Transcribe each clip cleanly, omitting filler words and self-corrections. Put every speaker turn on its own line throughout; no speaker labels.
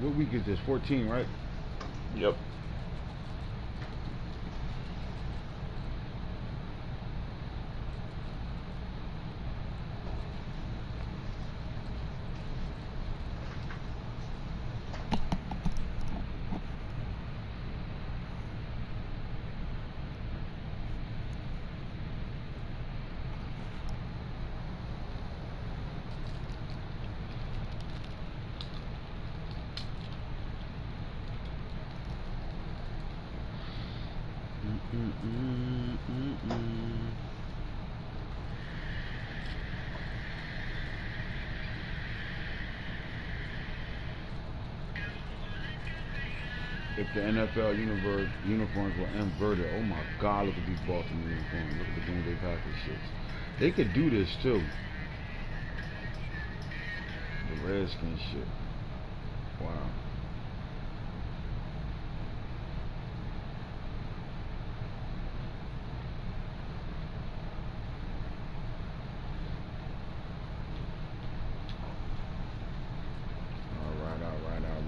What week is this? 14, right?
Yep.
If the NFL uniforms were inverted, oh my God, look at these Baltimore uniforms. Look at the Green Bay Packers shits. They could do this too. The Redskins shit. Wow.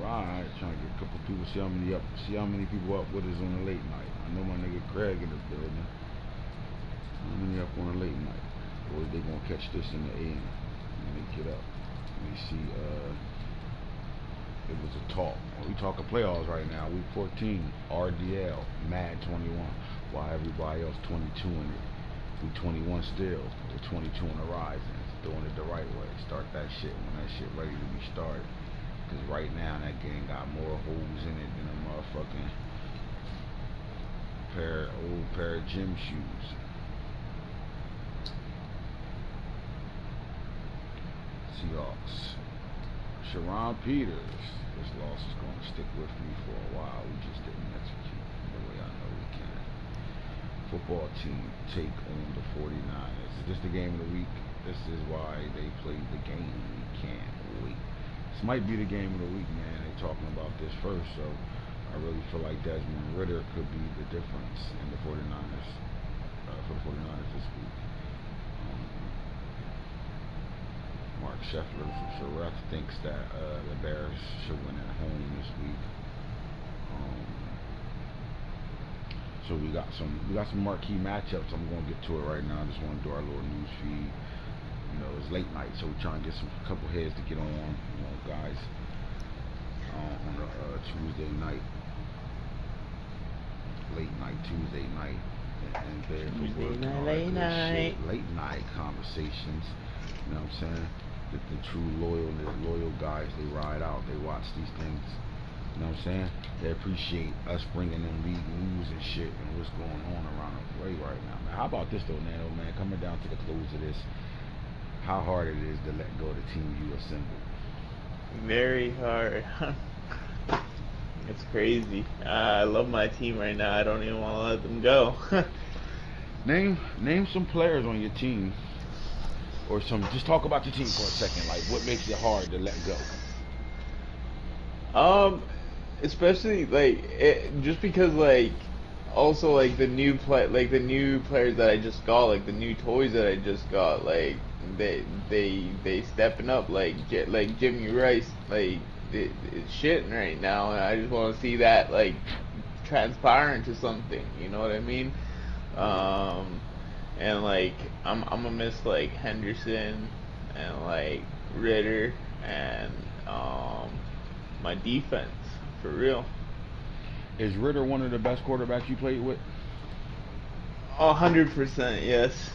Alright. Trying to get a couple people, see how many people up with us on the late night. I know my nigga Craig in the building. How many up on the late night? Or they gonna catch this in the AM when they get up. Let me see, it was a talk. We talking playoffs right now. Week 14, RDL, Mad 21. While everybody else 22 in it. We 21 still. We're 22 on the rise. Doing it the right way. Start that shit when that shit ready to be started. Because right now that game got more holes in it than a motherfucking old pair of gym shoes. Seahawks. Sharon Peters. This loss is going to stick with me for a while. We just didn't execute the way I know we can. Football team take on the 49ers. Is this the game of the week? This is why they played the game. We can't wait. This might be the game of the week, man. They talking about this first, so I really feel like Desmond Ridder could be the difference in the 49ers for the 49ers this week. Mark Scheffler from Sharef thinks that the Bears should win at home this week. So we got some marquee matchups. I'm gonna get to it right now. I just want to do our little news feed. You know, it's late night, so we're trying to get a couple heads to get on. You know, guys, on a Tuesday night, late night Tuesday night, and there for work and all that good shit. Late night conversations. You know what I'm saying? The true loyal guys, they ride out. They watch these things. You know what I'm saying? They appreciate us bringing them league news and shit and what's going on around the way right now. Man, how about this though, Nano, man? Coming down to the close of this, how hard it is to let go of the team you assembled.
Very hard. It's crazy. I love my team right now. I don't even want to let them go.
Name some players on your team, or just talk about your team for a second. Like, what makes it hard to let
go? Especially just because also the new players that I just got, like the new toys that I just got, like they stepping up, like Jimmy Rice, it's shitting right now, and I just want to see that like transpire into something, you know what I mean? And like I'm gonna miss like Henderson and like Ritter and my defense, for real.
Is Ritter one of the best quarterbacks you played with?
100%, yes.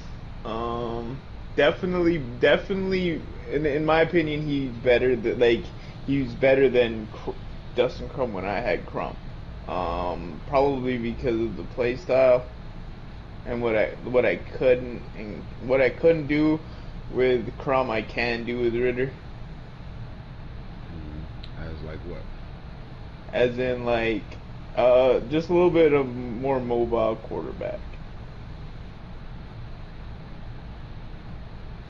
Definitely. In my opinion, he's better. He's better than Dustin Crum when I had Crum. Probably because of the play style and what I couldn't do with Crum, I can do with Ritter.
As like what?
As in like just a little bit of more mobile quarterback.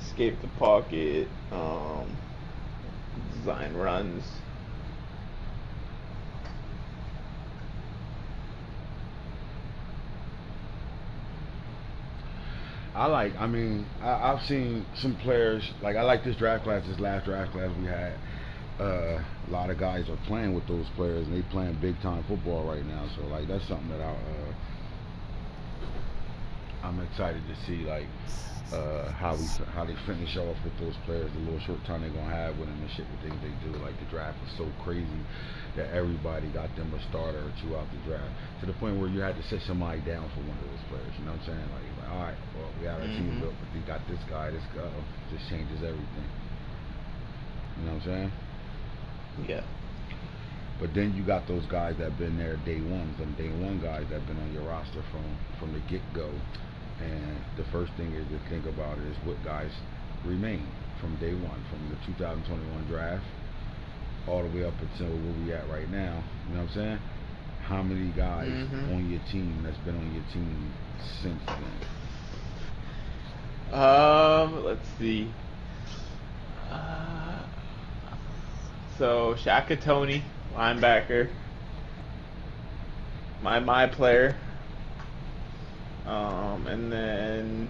Escape the pocket, design runs.
I've seen some players, like I like this last draft class we had. A lot of guys are playing with those players, and they playing big time football right now. So like that's something that I'm excited to see, like how they finish off with those players, the little short time they're gonna have with them and shit, the things they do. Like the draft was so crazy that everybody got them a starter or two out the draft, to the point where you had to sit somebody down for one of those players. You know what I'm saying? Like all right, well we got our team built, but we got this guy. This guy just changes everything. You know what I'm saying?
Yeah.
But then you got those guys that been there day one, some day one guys that been on your roster from the get go. And the first thing is to think about is what guys remain from day one, from the 2021 draft all the way up until where we at right now. You know what I'm saying? How many guys on your team that's been on your team since then?
Let's see. So Shaka Tony, linebacker, my player. And then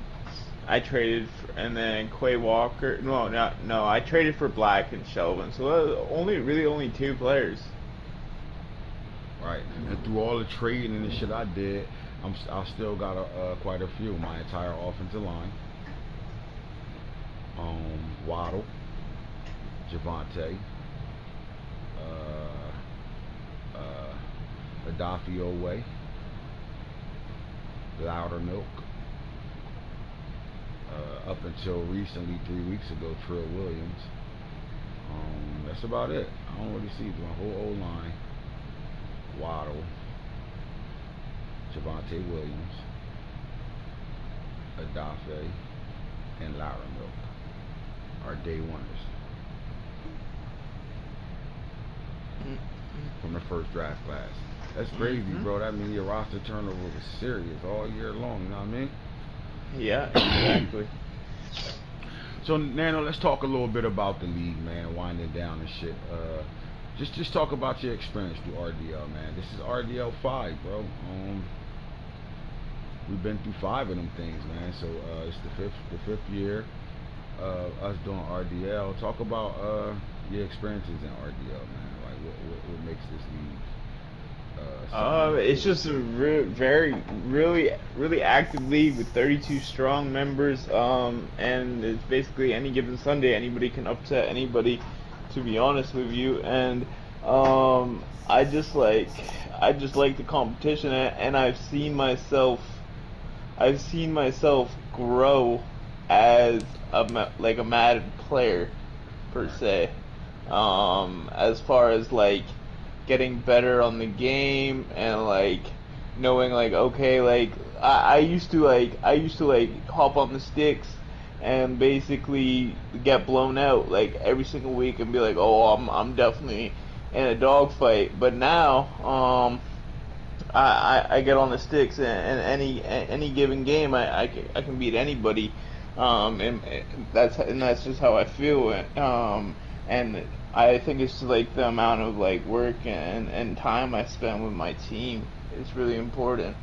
I traded and then Quay Walker. No, I traded for Black and Shelvin. So only two players.
Right. And through all the trading and the shit I did, I still got quite a few. My entire offensive line. Waddle, Javante, Adafi Owe, Loudermilk, up until recently, 3 weeks ago, Trill Williams. That's about it. I don't really see my whole O-line. Waddle, Javante Williams, Adafe, and Loudermilk are day oneers from the first draft class. That's crazy, bro. That means your roster turnover was serious all year long. You know what I mean?
Yeah, exactly.
So Nano, let's talk a little bit about the league, man. Winding down and shit. Just talk about your experience through RDL, man. This is RDL 5, bro. We've been through 5 of them things, man. So it's the fifth year of us doing RDL. Talk about your experiences in RDL, man. Like what makes this league?
It's just a really active league with 32 strong members. And it's basically any given Sunday, anybody can upset anybody, to be honest with you. And I just like the competition, and I've seen myself grow as a Madden player per se. As far as like getting better on the game and like knowing like, okay, like I used to hop on the sticks and basically get blown out like every single week and be like, oh, I'm definitely in a dogfight. But now I get on the sticks, and any given game I can beat anybody, and that's just how I feel. And I think it's just like the amount of like work and time I spend with my team is really important.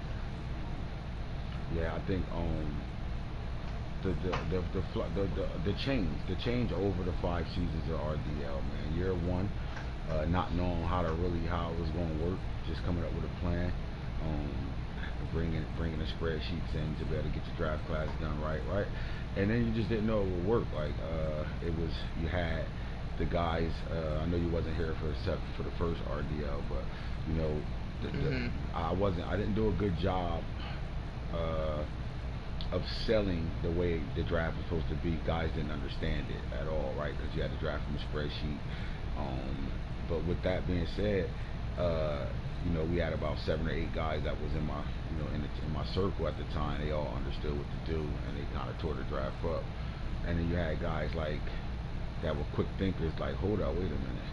Yeah, I think the change over the 5 seasons of RDL, man. Year one, not knowing how it was going to work, just coming up with a plan, bringing the spreadsheets in to be able to get your draft class done right, and then you just didn't know it would work. Like you had the guys. I know you wasn't here for the first RDL, but you know, I didn't do a good job of selling the way the draft was supposed to be. Guys didn't understand it at all, right? Because you had to draft from a spreadsheet. But with that being said, you know, we had about 7 or 8 guys that was in my, you know, in my circle at the time. They all understood what to do, and they kind of tore the draft up. And then you had guys like that were quick thinkers, like, hold up, wait a minute,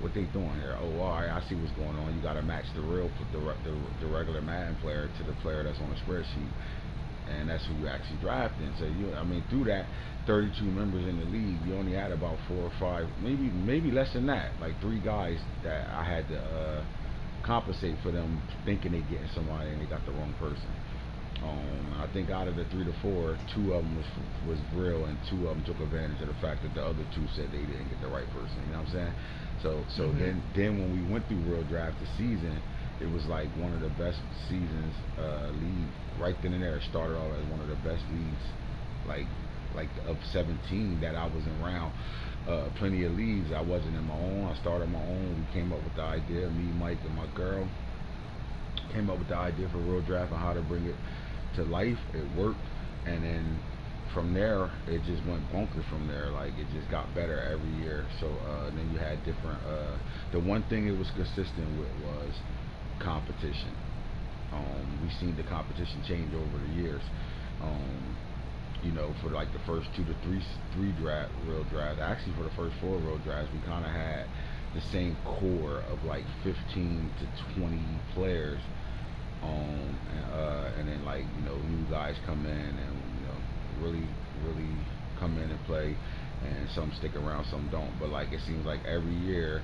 what they doing here? Oh, all right, I see what's going on. You got to match the regular Madden player to the player that's on the spreadsheet, and that's who you actually drafted. So through that 32 members in the league, you only had about 4 or 5, maybe less than that, like 3 guys that I had to compensate for them thinking they getting somebody and they got the wrong person. I think out of the 3 to 4, 2 of them was real, and 2 of them took advantage of the fact that the other 2 said they didn't get the right person. You know what I'm saying? So then when we went through real draft the season, it was like one of the best seasons league right then and there. It started off as one of the best leagues, like of 17 that I was around. Plenty of leagues. I wasn't in my own. I started my own. We came up with the idea. Me, Mike, and my girl came up with the idea for real draft and how to bring it to life. It worked, and then from there it just went bonkers. From there, like it just got better every year. So then you had different. The one thing it was consistent with was competition. We've seen the competition change over the years. For like the first 2 to 3 real drafts, actually for the first 4 real drafts, we kind of had the same core of like 15 to 20 players. And then like new guys come in and really come in and play, and some stick around, some don't. But like it seems like every year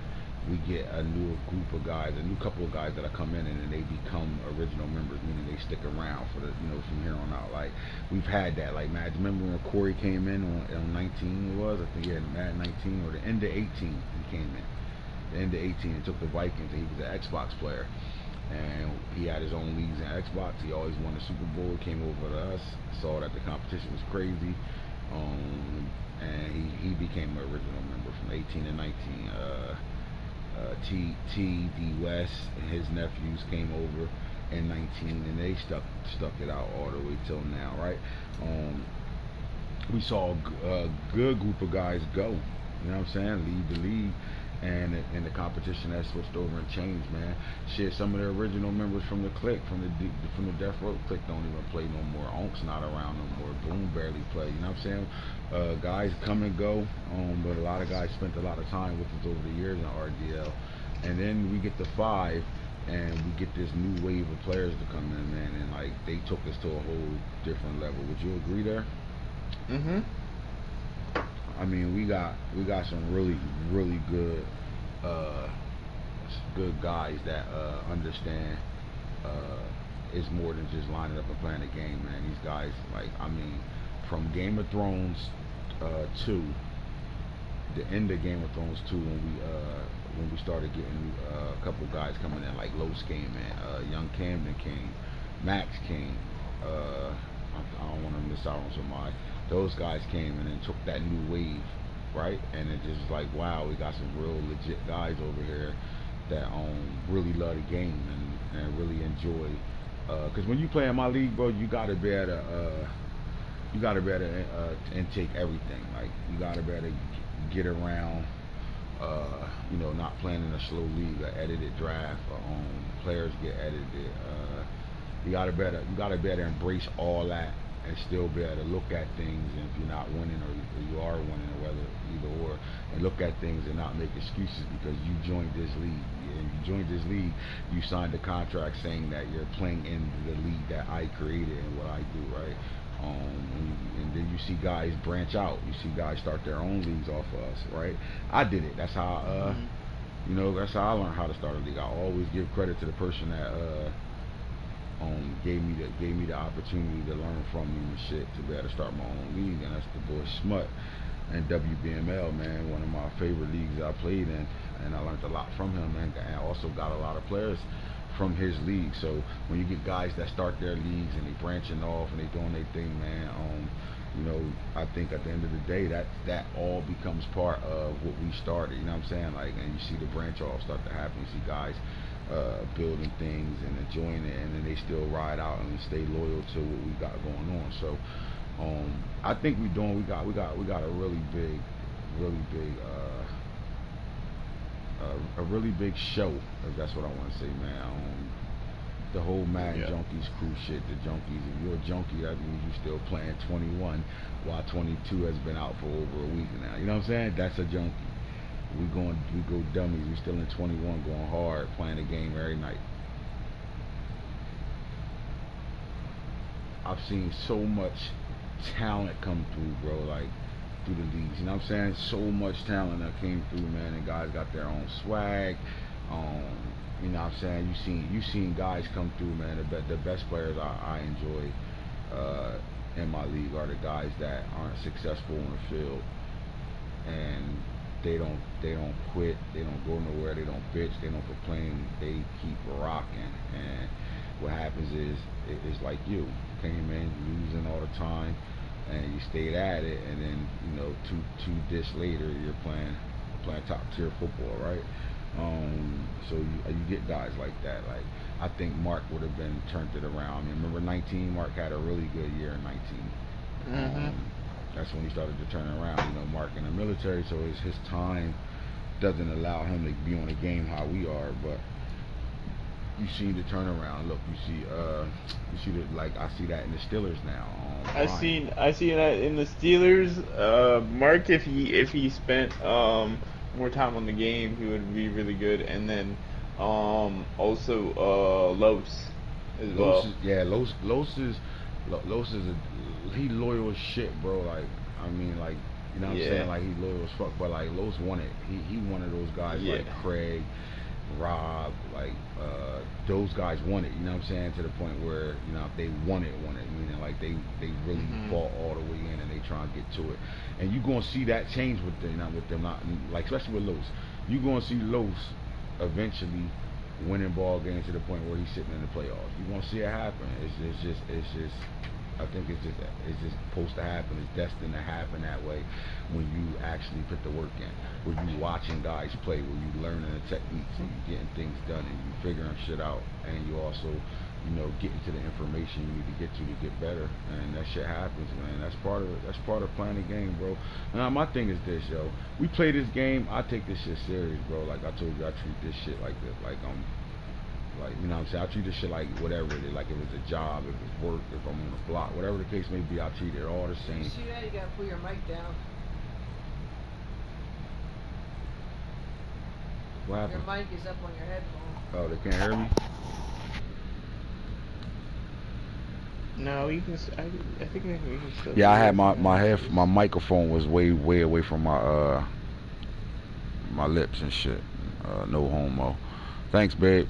we get a new group of guys, a new couple of guys that come in and then they become original members, meaning they stick around for the from here on out. Like we've had that. Like Matt, remember when Corey came in on 19? It was, I think he had Matt 19 or the end of 18. He came in the end of 18 and took the Vikings, and he was an Xbox player. And he had his own leagues in Xbox. He always won the Super Bowl. He came over to us, saw that the competition was crazy, and he became an original member from 18 to 19. D West and his nephews came over in 19, and they stuck it out all the way till now, right? We saw a good group of guys go. You know what I'm saying? Lead the league. And the competition has switched over and changed, man. Shit, some of the original members from the clique, from the Death Row clique, don't even play no more. Onk's not around no more. Boone barely play. You know what I'm saying? Guys come and go, but a lot of guys spent a lot of time with us over the years in RDL. And then we get to 5, and we get this new wave of players to come in, man. And like they took us to a whole different level. Would you agree there?
Mm-hmm.
I mean, we got some really good guys that understand it's more than just lining up and playing a game, man. These guys, like, I mean, from Game of Thrones 2, the end of Game of Thrones 2, when we started getting a couple guys coming in, like Los came in, Young Camden came, Max came. I don't want to miss out on somebody. Those guys came and then took that new wave, right? And it just like, wow, we got some real legit guys over here that really love the game and really enjoy. Because when you play in my league, bro, you gotta be able to intake everything. Like you gotta be able to get around. Not playing in a slow league, an edited draft. Players get edited. You gotta be able to embrace all that and still be able to look at things, and if you're not winning or you are winning, or whether either or, and look at things and not make excuses because you joined this league. And you joined this league, you signed a contract saying that you're playing in the league that I created and what I do, right? And then you see guys branch out. You see guys start their own leagues off of us, right? I did it. That's how that's how I learned how to start a league. I always give credit to the person that gave me the opportunity to learn from me and shit to be able to start my own league, and that's the boy Smut and WBML, man, one of my favorite leagues I played in, and I learned a lot from him, and also got a lot of players from his league. So when you get guys that start their leagues and they branching off and they doing their thing, man, I think at the end of the day that all becomes part of what we started. You know what I'm saying? Like, and you see the branch off start to happen. You see guys building things and enjoying it, and then they still ride out and stay loyal to what we got going on. So I think we got a really big a really big show, if that's what I want to say, man. The whole Madden Junkies crew shit, the Junkies. If you're a junkie, that means you're still playing 21, while 22 has been out for over a week now. You know what I'm saying? That's a junkie. We go dummies. We still in 21, going hard, playing the game every night. I've seen so much talent come through, bro. Like through the leagues. You know what I'm saying? So much talent that came through, man. And guys got their own swag. You know what I'm saying? You seen guys come through, man. The best players I enjoy in my league are the guys that aren't successful on the field, and they don't quit, they don't go nowhere, they don't bitch, they don't complain, they keep rocking. And what happens is it's like you came in losing all the time, and you stayed at it, and then two discs later you're playing top tier football, right? So you get guys like that. Like, I think Mark would have been turned it around. I mean, remember 19? Mark had a really good year in 19. That's when he started to turn around. Mark in the military, so his time doesn't allow him to be on the game how we are. But you see the turnaround. Look, you see the, like, I see that in the Steelers now.
I see that in the Steelers. Mark, if he spent more time on the game, he would be really good. And then also Los as well.
Los is he loyal as shit, bro. Like, I mean, like, you know what I'm saying? Like, he loyal as fuck. But like, Los won it. He one of those guys like Craig, Rob, like those guys won it. You know what I'm saying? To the point where if they won it, meaning like they really fought all the way in and they try and get to it. And you gonna see that change with them. Not like, especially with Los. You gonna see Los eventually winning ball games to the point where he's sitting in the playoffs. You're gonna see it happen. It's just I think it's just supposed to happen. It's destined to happen that way when you actually put the work in. When you watching guys play, when you learning the techniques and you getting things done and you figuring shit out, and you also getting to the information you need to get better. And that shit happens, man. That's part of it. That's part of playing the game, bro. Now my thing is this, yo. We play this game. I take this shit serious, bro. Like I told you, I treat this shit like this. Like you know what I'm saying? I treat this shit like whatever it is. Like if it's a job, if it's work, if I'm on the block, whatever the case may be, I treat it all the same.
You see that? You gotta put your mic down.
What happened?
Your mic is up on your headphone.
Oh, they can't hear me?
No, you can. I think we can still.
Yeah, I had my microphone was way away from my my lips and shit. No homo. Thanks, babe.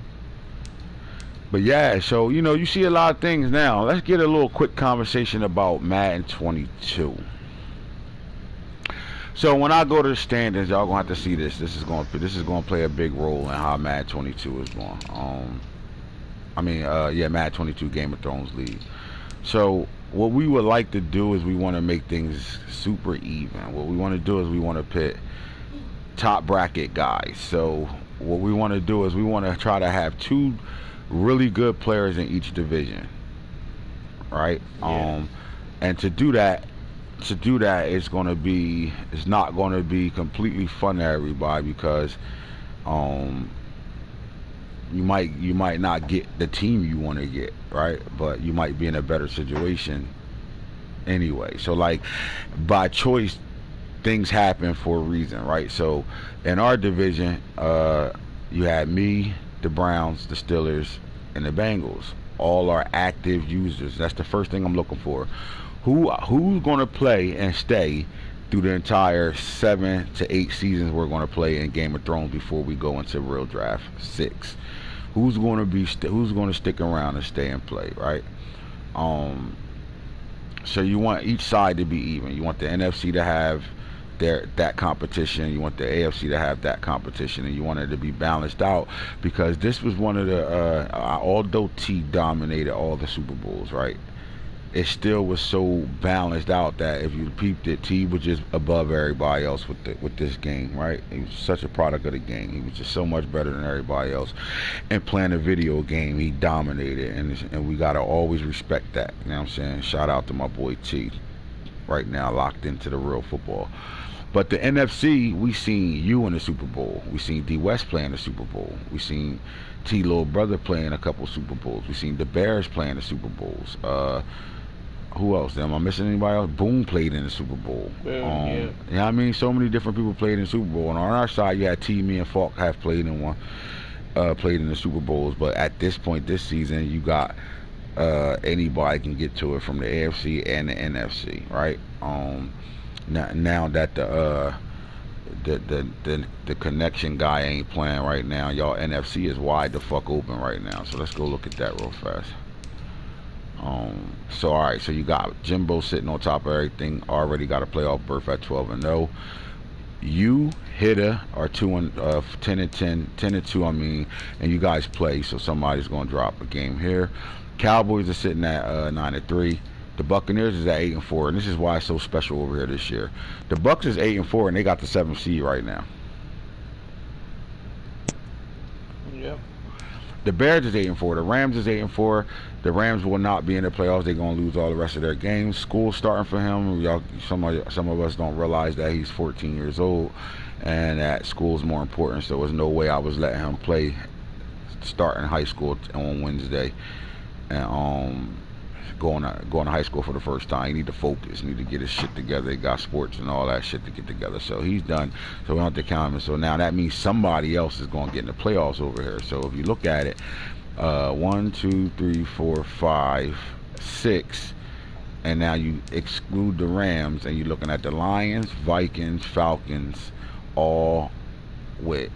But yeah, so you see a lot of things now. Let's get a little quick conversation about Madden 22. So when I go to the standings, y'all gonna have to see this. This is gonna play a big role in how Madden 22 is going. Madden 22 Game of Thrones League. So what we would like to do is we want to make things super even. What we want to do is we want to pit top bracket guys. So what we want to do is we want to try to have two really good players in each division, right?
Yeah.
And to do that it's not going to be completely fun to everybody, because you might not get the team you want to get, right? But you might be in a better situation anyway. So like, by choice, things happen for a reason, right? So in our division, you had me, the Browns, the Steelers, and the Bengals. All are active users. That's the first thing I'm looking for. Who's going to play and stay through the entire 7 to 8 seasons we're going to play in Game of Thrones before we go into real draft 6? Who's going to stick around and stay and play, right? So you want each side to be even. You want the NFC to have that competition, you want the AFC to have that competition, and you want it to be balanced out, because this was one of the although T dominated all the Super Bowls, right, it still was so balanced out that if you peeped it, T was just above everybody else with this game, right? He was such a product of the game. He was just so much better than everybody else. And playing a video game, he dominated, and we gotta always respect that. You know what I'm saying? Shout out to my boy T, right now locked into the real football. But the NFC, we seen you in the Super Bowl. We seen D West playing the Super Bowl. We seen T little brother playing a couple Super Bowls. We seen the Bears playing the Super Bowls. Who else? Am I missing anybody else? Boone played in the Super Bowl.
Yeah.
You know what I mean? So many different people played in the Super Bowl. And on our side, you had T, me, and Falk have played in the Super Bowls. But at this point this season, you got anybody can get to it from the AFC and the NFC, right? Now that the connection guy ain't playing right now, y'all NFC is wide the fuck open right now. So let's go look at that real fast. So all right, so you got Jimbo sitting on top of everything, already got a playoff berth at 12-0. You, Hitter are 10-2. I mean, and you guys play, so somebody's gonna drop a game here. Cowboys are sitting at 9-3. The Buccaneers is at 8-4, and this is why it's so special over here this year. The Bucs is 8-4, and they got the 7th seed right now.
Yep.
The Bears is 8-4. The Rams is 8-4. The Rams will not be in the playoffs. They're gonna lose all the rest of their games. School's starting for him. Y'all, some of us don't realize that he's 14 years old, and that school's more important. So there's no way I was letting him play starting high school on Wednesday, and going to high school for the first time. He need to focus. He need to get his shit together. He got sports and all that shit to get together. So he's done. So we don't have to count him. So now that means somebody else is going to get in the playoffs over here. So if you look at it, 1, 2, 3, 4, 5, 6, and now you exclude the Rams, and you're looking at the Lions, Vikings, Falcons, all with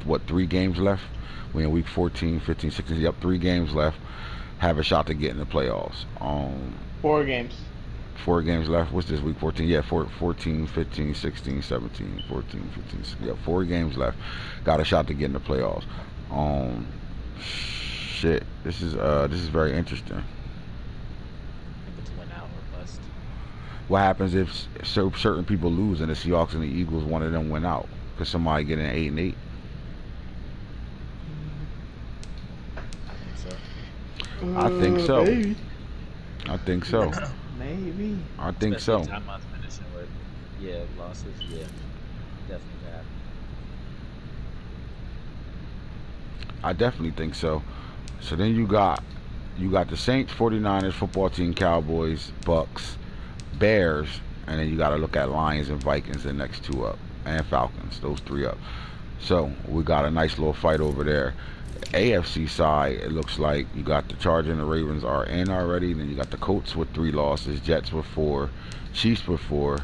what, 3 games left? We're in week 14, 15, 16. Yep, 3 games left. Have a shot to get in the playoffs.
4 games.
4 games left. What's this, week 14? Yeah, 14, 15, 16, 17, 14, 15. Yeah, 4 games left. Got a shot to get in the playoffs. Shit. This is very interesting.
I think it's win out or bust.
What happens if certain people lose and the Seahawks and the Eagles, one of them win out? Could somebody get in 8-8? I think so.
Maybe.
I think so.
Maybe.
I think so.
Especially timeouts finishing with, losses. Yeah, definitely that.
I definitely think so. So then you got the Saints, 49ers, football team, Cowboys, Bucks, Bears, and then you got to look at Lions and Vikings, the next 2 up, and Falcons, those 3 up. So we got a nice little fight over there. AFC side, it looks like you got the Chargers and the Ravens are in already. Then you got the Colts with 3 losses, Jets with 4, Chiefs with 4,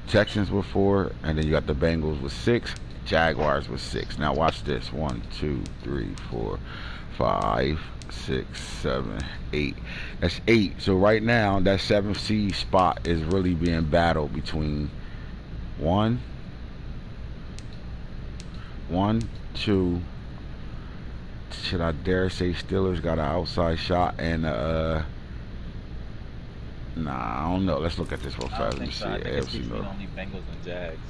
Texans with 4, and then you got the Bengals with 6, Jaguars with 6. Now watch this: 1, 2, 3, 4, 5, 6, 7, 8. That's 8. So right now, that 7th seed spot is really being battled between 1, 2. Should I dare say Steelers got an outside shot, and nah, I don't know. Let's look at this real
I don't
fast. Let me
think
see.
so. I think it's
AFC
between
North.
only Bengals and Jags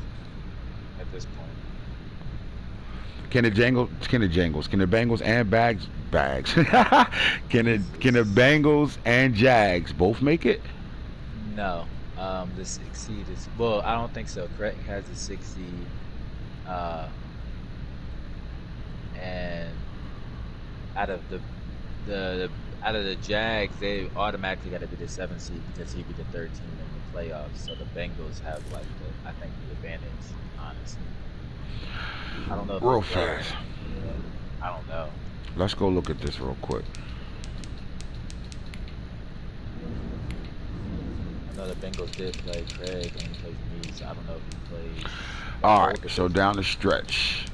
at this point.
Can the Bengals and bags can the Bengals and Jags both make it?
No, the 6th seed is, well, I don't think so. Craig has the 6th seed, and out of the Jags, they automatically got to be the 7th seed because he'd be the 13th in the playoffs. So the Bengals have I think the advantage, honestly. I don't know.
Real fast.
I don't know.
Let's go look at this real quick.
I know the Bengals did play Craig and he plays me, so I don't know if he plays.
All right, so down the stretch.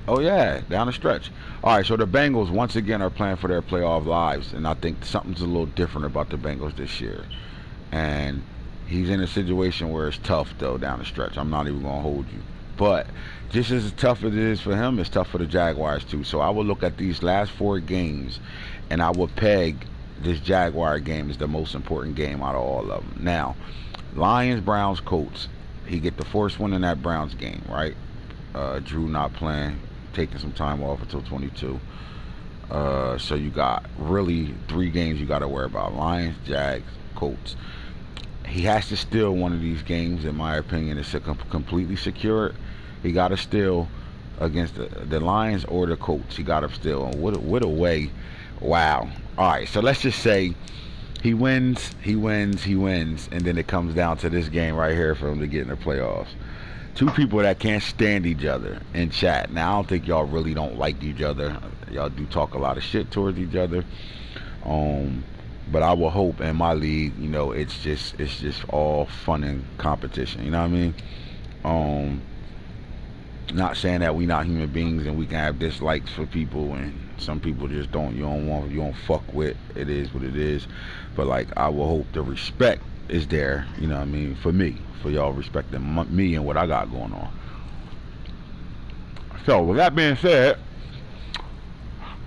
Oh yeah, down the stretch. All right, so the Bengals once again are playing for their playoff lives, and I think something's a little different about the Bengals this year. And he's in a situation where it's tough though down the stretch. I'm not even gonna hold you, but just as tough as it is for him, it's tough for the Jaguars too. So I will look at these last 4 games, and I will peg this Jaguar game as the most important game out of all of them. Now, Lions, Browns, Colts. He get the first one in that Browns game, right? Drew not playing, taking some time off until 22. So you got really 3 games you got to worry about: Lions, Jags, Colts. He has to steal one of these games, in my opinion, to completely secure it. He got to steal against the Lions or the Colts. He got to steal. And what a way. Wow. All right, so let's just say he wins, and then it comes down to this game right here for him to get in the playoffs. 2 people that can't stand each other in chat. Now, I don't think y'all really don't like each other. Y'all do talk a lot of shit towards each other. But I will hope in my league, it's just all fun and competition. You know what I mean? Not saying that we not human beings and we can have dislikes for people, and some people just don't. You don't fuck with. It is what it is. But like, I will hope the respect is there. You know what I mean? For me, for y'all respecting me and what I got going on. So with that being said,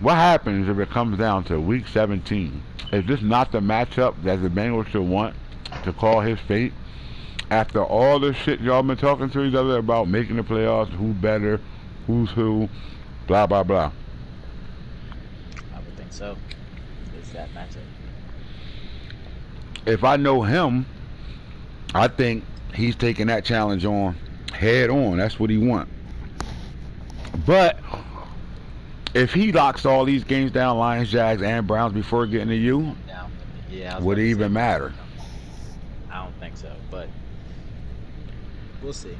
what happens if it comes down to week 17? Is this not the matchup that the Bengals should want to call his fate? After all this shit y'all been talking to each other about making the playoffs, who better, who's who, blah blah blah.
I would think so. It's that matchup.
If I know him, I think he's taking that challenge on head on. That's what he wants. But if he locks all these games down, Lions, Jags, and Browns before getting to you,
Yeah.
would it even matter?
I don't think so, but we'll see.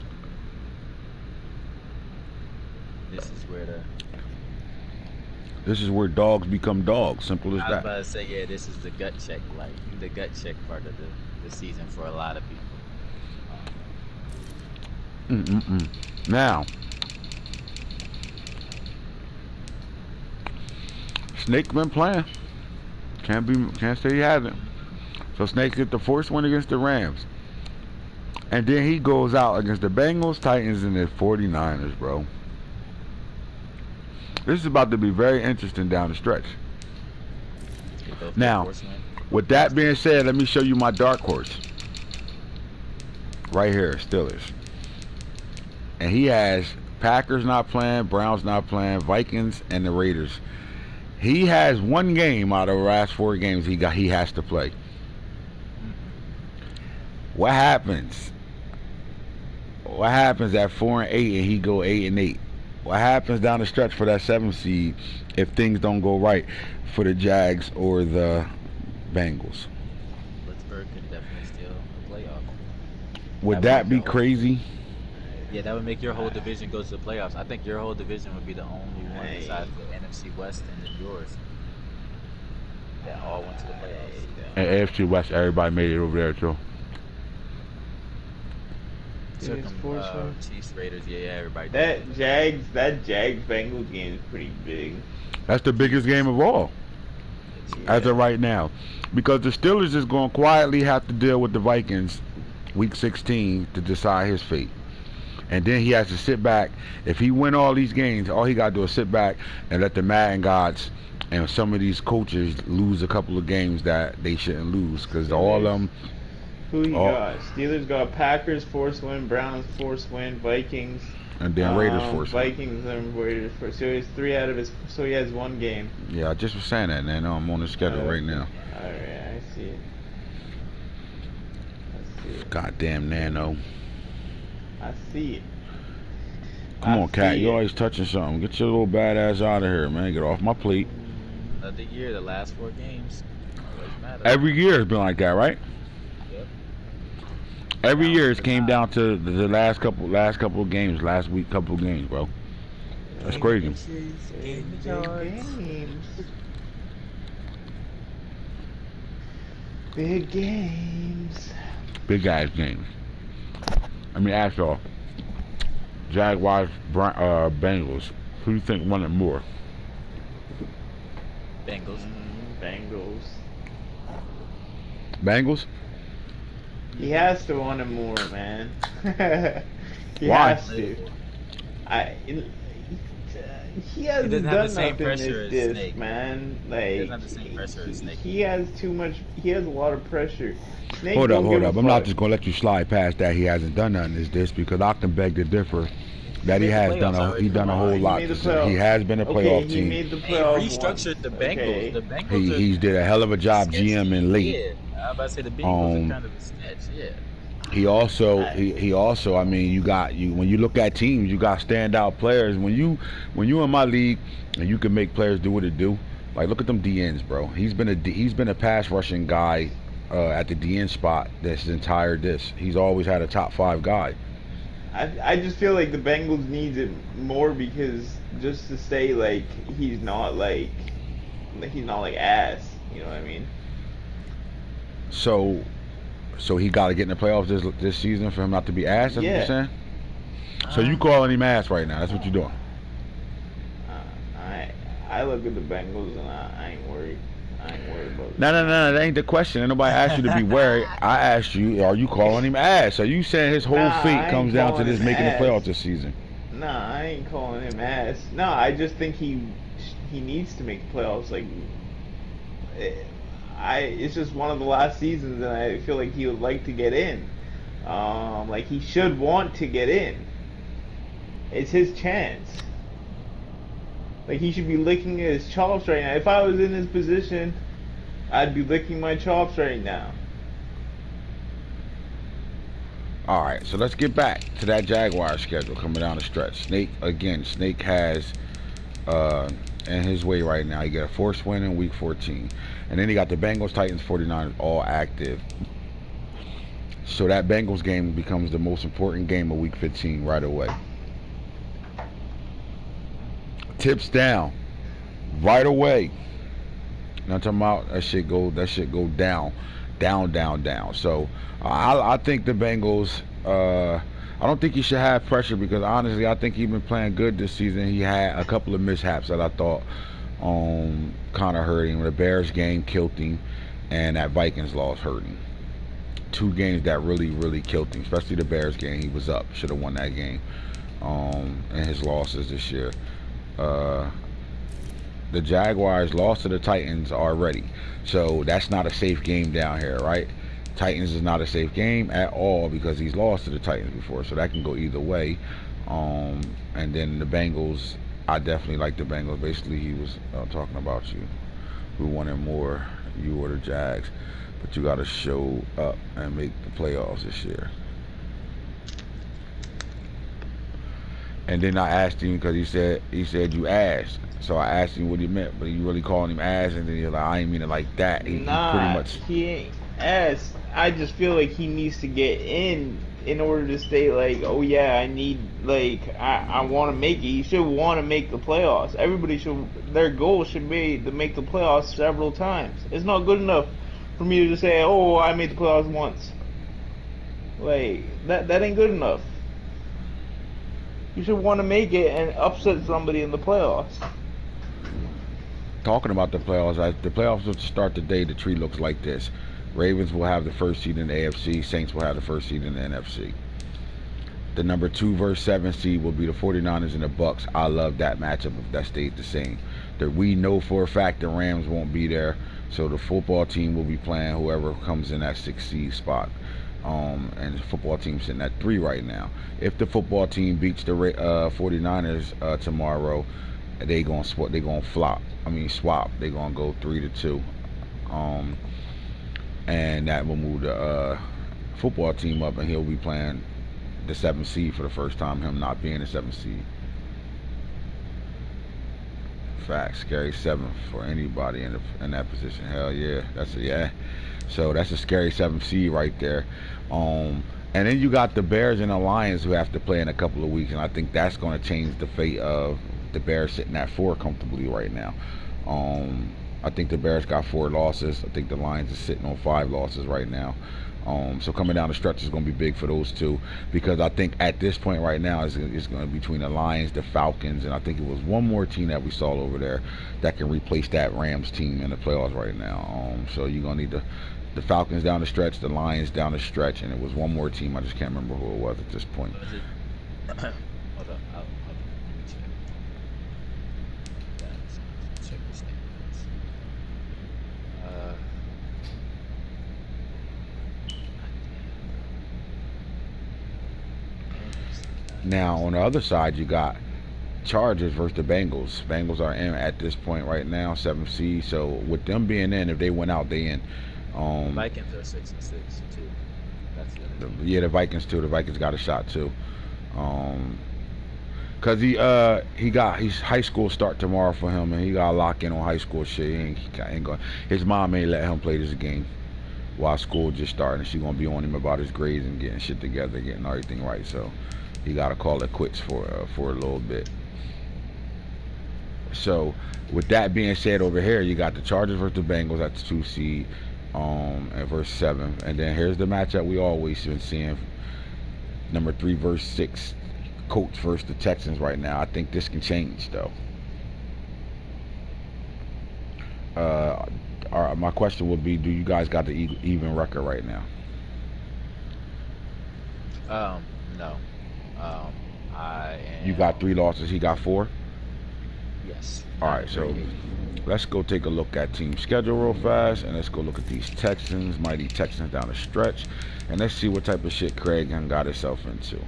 This is where dogs become dogs. Simple as
I was
that.
about to say, yeah, this is the gut check, like the gut check part of the season for a lot of people.
Now, Snake been playing. Can't say he hasn't. So Snake get the first win against the Rams. And then he goes out against the Bengals, Titans, and the 49ers, bro. This is about to be very interesting down the stretch. Now, with that being said, let me show you my dark horse. Right here, Steelers. And he has Packers not playing, Browns not playing, Vikings, and the Raiders. He has one game out of the last 4 games he has to play. What happens? What happens at 4-8 and he go 8-8? What happens down the stretch for that 7th seed if things don't go right for the Jags or the Bengals?
Pittsburgh could definitely steal a playoff.
Would that be crazy?
Yeah, that would make your whole division go to the playoffs. I think your whole division would be the only one besides the NFC West and then yours that all went to the playoffs.
And AFC West, everybody made it over there too.
Chiefs, Raiders, yeah, everybody.
That Jags Bengals game is pretty big.
That's the biggest game of all, as of right now, because the Steelers is going to quietly have to deal with the Vikings week 16 to decide his fate. And then he has to sit back. If he win all these games, all he got to do is sit back and let the Madden gods and some of these coaches lose a couple of games that they shouldn't lose, because all of them.
Who he got? Steelers got Packers, force win, Browns, force win, Vikings.
And then Raiders force win.
Vikings and Raiders force. So he has 3 out of his. So he has 1 game.
Yeah, I just was saying that, Nano. I'm on the schedule right now.
Alright, I see it.
Goddamn Nano.
I see it.
Come on, Cat. You always touching something. Get your little badass out of here, man. Get off my plate.
Another year, the last 4 games. Always matter.
Every year it's been like that, right?
Yep.
Every year it's came down to the last couple of games, last week couple of games, bro. That's crazy.
Games. Big games.
Big ass games. I mean, ask y'all. Jaguars, Bengals. Who do you think won it more?
Bengals.
Bengals?
He has to want it more, man. He
Why?
has to. He hasn't
doesn't have
done
the same
nothing
pressure as
this
Snake.
man.
He
Like
doesn't have the same pressure as Snake.
he has too much. He has a lot of pressure. Snake
Hold
don't give
up.
a
I'm not
fuck.
just gonna let you slide past that he hasn't done nothing is this, because I can beg to differ that he has done a whole lot.
He made the playoffs.
He has been a playoff
He
team.
made the
He
playoffs.
restructured the Bengals.
Okay.
The Bengals.
He's did a hell of a job GMing late.
Yeah, I was about to say the Bengals are kind of a sketch. Yeah.
He also, I mean, when you look at teams, you got standout players. When you in my league and you can make players do what it do, like look at them DNs, bro. He's been a pass rushing guy at the DN spot this entire He's always had a top 5 guy.
I just feel like the Bengals needs it more because just to stay like he's not like ass. You know what I mean?
So he got to get in the playoffs this season for him not to be ass. That's what you're saying. So you calling him ass right now? That's what you're doing.
I look at the Bengals and I ain't worried. I ain't worried about
No, that ain't the question. Ain't nobody asked you to be worried. I asked you, are you calling him ass? Are you saying his whole
Nah,
fate
I
comes
ain't
down to
calling
this
him
making the
ass.
playoffs this season?
Nah, I ain't calling him ass. No, I just think he needs to make the playoffs. Like, it's just one of the last seasons, and I feel like he would like to get in. Like he should want to get in. It's his chance. Like he should be licking his chops right now. If I was in his position, I'd be licking my chops right now.
All right, so let's get back to that Jaguar schedule coming down the stretch. Snake has in his way right now. He got a forced win in week 14. And then he got the Bengals, Titans, 49ers all active. So that Bengals game becomes the most important game of week 15 right away. Tips down right away. Now I'm talking about that shit go down. So I think the Bengals. I don't think he should have pressure because honestly, I think he's been playing good this season. He had a couple of mishaps that I thought kind of hurt him. The Bears game killed him, and that Vikings loss hurt him. Two games that really killed him, especially the Bears game. He was up, should have won that game. And his losses this year. The Jaguars lost to the Titans already, so that's not a safe game down here, right? Titans is not a safe game at all because he's lost to the Titans before, so that can go either way. And then the Bengals, I definitely like the Bengals. Basically, he was talking about you. Who wanted more, you or the Jags? But you got to show up and make the playoffs this year. And then I asked him because he said you asked. So I asked him what he meant, but you really calling him ass, and then you're like, I ain't mean it like that. He pretty much.
He ain't ass. I just feel like he needs to get in order to stay like, oh yeah, I need, like, I want to make it. You should want to make the playoffs. Everybody should, their goal should be to make the playoffs several times. It's not good enough for me to just say, oh, I made the playoffs once. Like, that ain't good enough. You should want to make it and upset somebody in the playoffs.
Talking about the playoffs, the playoffs will start the day the tree looks like this. Ravens will have the first seed in the AFC. Saints will have the first seed in the NFC. The number 2 versus 7 seed will be the 49ers and the Bucks. I love that matchup if that stayed the same. That we know for a fact the Rams won't be there, so the football team will be playing whoever comes in that 6 seed spot. And the football team's sitting at 3 right now. If the football team beats the 49ers tomorrow, they gonna swap. They're gonna go 3-2. And that will move the football team up, and he'll be playing the 7th seed for the first time. Him not being the 7th seed. Fact, scary 7th for anybody in that position. Hell yeah, So that's a scary 7th seed right there. And then you got the Bears and the Lions who have to play in a couple of weeks, and I think that's going to change the fate of the Bears sitting at 4 comfortably right now. I think the Bears got 4 losses. I think the Lions is sitting on 5 losses right now. So coming down the stretch is going to be big for those two, because I think at this point right now it's going to be between the Lions, the Falcons, and I think it was one more team that we saw over there that can replace that Rams team in the playoffs right now. So you're going to need the Falcons down the stretch, the Lions down the stretch, and it was one more team. I just can't remember who it was at this point.
Hold on. Let me check. Check the standings.
Now on the other side, you got Chargers versus the Bengals. Bengals are in at this point right now, 7th seed. So with them being in, if they went out, they in.
Vikings are 6-6 too. That's the other team.
Yeah, the Vikings too. The Vikings got a shot too. Cause his high school start tomorrow for him, and he got to lock in on high school shit. He ain't going. His mom ain't let him play this game while school just starting. She gonna be on him about his grades and getting shit together, getting everything right. So he got to call it quits for a little bit. So with that being said, over here you got the Chargers versus the Bengals at the 2 seed, and versus 7, and then here's the matchup we always been seeing: number 3 versus 6, Colts versus the Texans right now. I think this can change though. My question would be, do you guys got the even record right now?
No. I am.
You got 3 losses. He got 4.
Yes.
All right, so let's go take a look at team schedule real fast, and let's go look at these Texans, mighty Texans down the stretch, and let's see what type of shit Craig got himself into.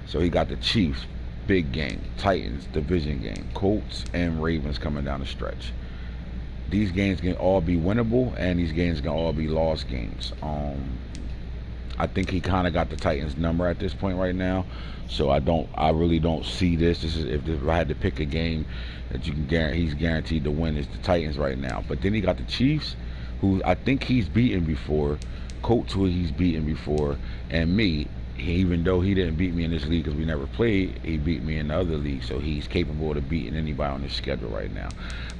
So he got the Chiefs, big game, Titans, division game, Colts, and Ravens coming down the stretch. These games can all be winnable, and these games can all be lost games. I think he kind of got the Titans number at this point right now, so I really don't see this. This is if I had to pick a game that you can guarantee he's guaranteed to win, is the Titans right now. But then he got the Chiefs, who I think he's beaten before, Colts, who he's beaten before, and me. Even though he didn't beat me in this league because we never played, he beat me in the other league, so he's capable of beating anybody on this schedule right now.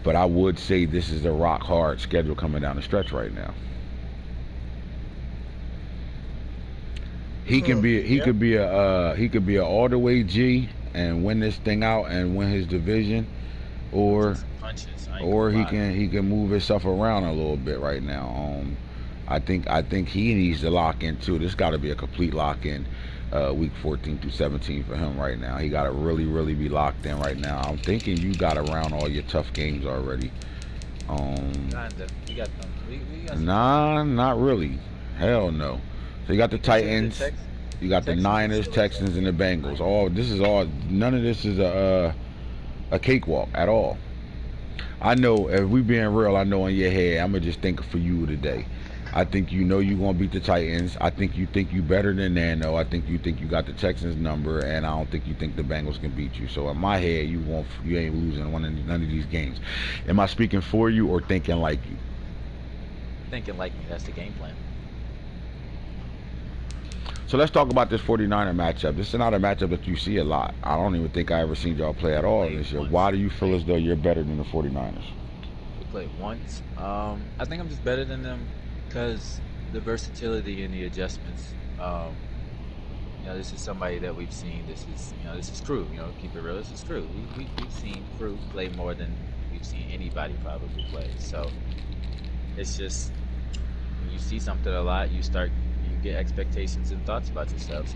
But I would say this is a rock hard schedule coming down the stretch right now. He could be a all the way G and win this thing out and win his division, or he can move himself around a little bit right now. I think he needs to lock in too. This got to be a complete lock in, week 14 through 17 for him right now. He got to really be locked in right now. I'm thinking you got around all your tough games already.
Kinda. We got them. We got
Nah, not really. Hell no. So you got the Titans, you got the Niners, Texans, and the Bengals. None of this is a cakewalk at all. I know, if we being real, I know in your head, I'm gonna just think for you today. I think you know you're gonna beat the Titans. I think you better than Nano. I think you got the Texans number, and I don't think you think the Bengals can beat you. So in my head, you ain't losing none of these games. Am I speaking for you or thinking like you?
Thinking like me. That's the game plan.
So let's talk about this 49er matchup. This is not a matchup that you see a lot. I don't even think I ever seen y'all play at all this year. Why do you feel as though you're better than the 49ers?
We played once. I think I'm just better than them because the versatility and the adjustments. This is somebody that we've seen. This is Crew. Keep it real. This is Crew. We've seen Crew play more than we've seen anybody probably play. So it's just when you see something a lot, you get expectations and thoughts about yourselves.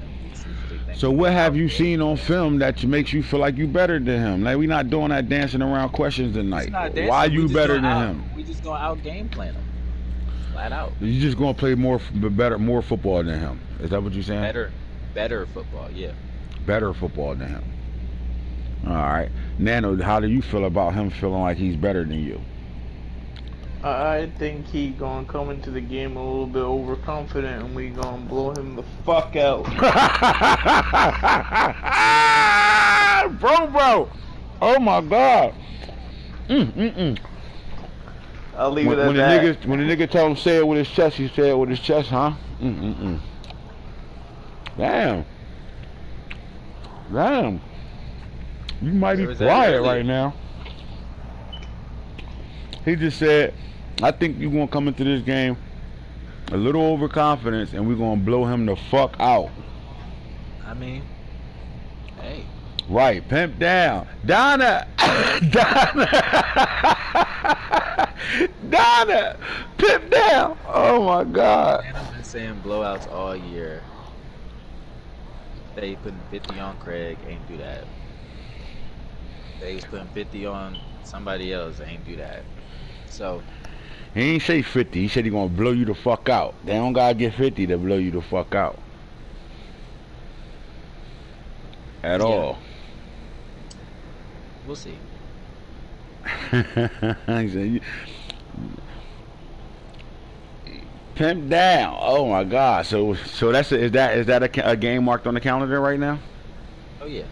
So what have you seen on film that makes you feel like you better than him? Like, we're not doing that dancing around questions tonight. Why you better than him?
We just gonna out game plan him, flat out.
You just gonna play more football than him? Is that what you're saying?
Better football, yeah.
Better football than him. All right, Nano, how do you feel about him feeling like he's better than you?
I think he gonna come into the game a little bit overconfident, and we gonna blow him the fuck out. bro. Oh my god. I'll leave it at that.
When the nigga tell him say it with his chest, he say it with his chest, huh? Damn. You might be quiet right now. He just said, I think you're going to come into this game a little overconfidence, and we're going to blow him the fuck out.
I mean, hey.
Right, pimp down. Donna, pimp down. Oh my God.
And I've been saying blowouts all year. They putting 50 on Craig, ain't do that. They was putting 50 on somebody else, ain't do that. So
he ain't say 50. He said he gonna blow you the fuck out. They don't gotta get 50 to blow you the fuck out. At all.
We'll see.
Pimp down. Oh my God. So that's is that a game marked on the calendar right now?
Oh yeah.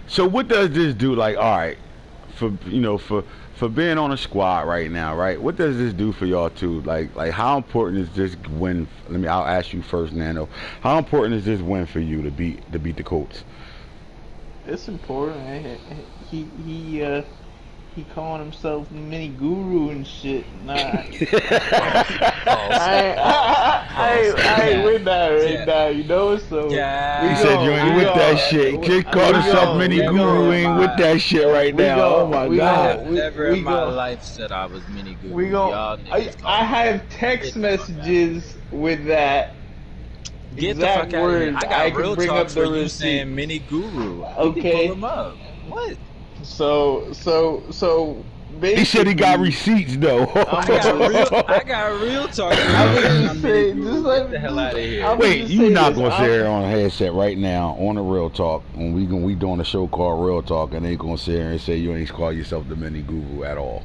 So what does this do? Like, all right, for being on a squad right now, right? What does this do for y'all too? Like how important is this win? I'll ask you first, Nano. How important is this win for you to beat the Colts?
It's important. He he calling himself mini guru and shit. Nah, I ain't with that right now, you know. So
He said you ain't with that shit. Kid called himself mini guru. Ain't with that shit right now. Oh my
I
god.
have never in my life said I was mini guru.
We
Y'all
go.
niggas call
I
me
have
that.
text
Get the fuck
messages with that.
Get the
exact
fuck out of here.
words.
I got
can
real
bring
talks
up
for
the
you
receipt.
saying mini guru.
Okay.
You can pull them up. What?
So basically,
He said he got receipts though.
I got real talk for you
I was
saying
just
I'm
saying,
mini
just
guru.
let
Get
me
the hell
just-
out of
I
here.
was
Wait,
just
you
saying
not
this.
gonna
I'm-
sit here on a headset right now on a real talk when we doing a show called Real Talk and they gonna sit here and say you ain't call yourself the mini guru at all.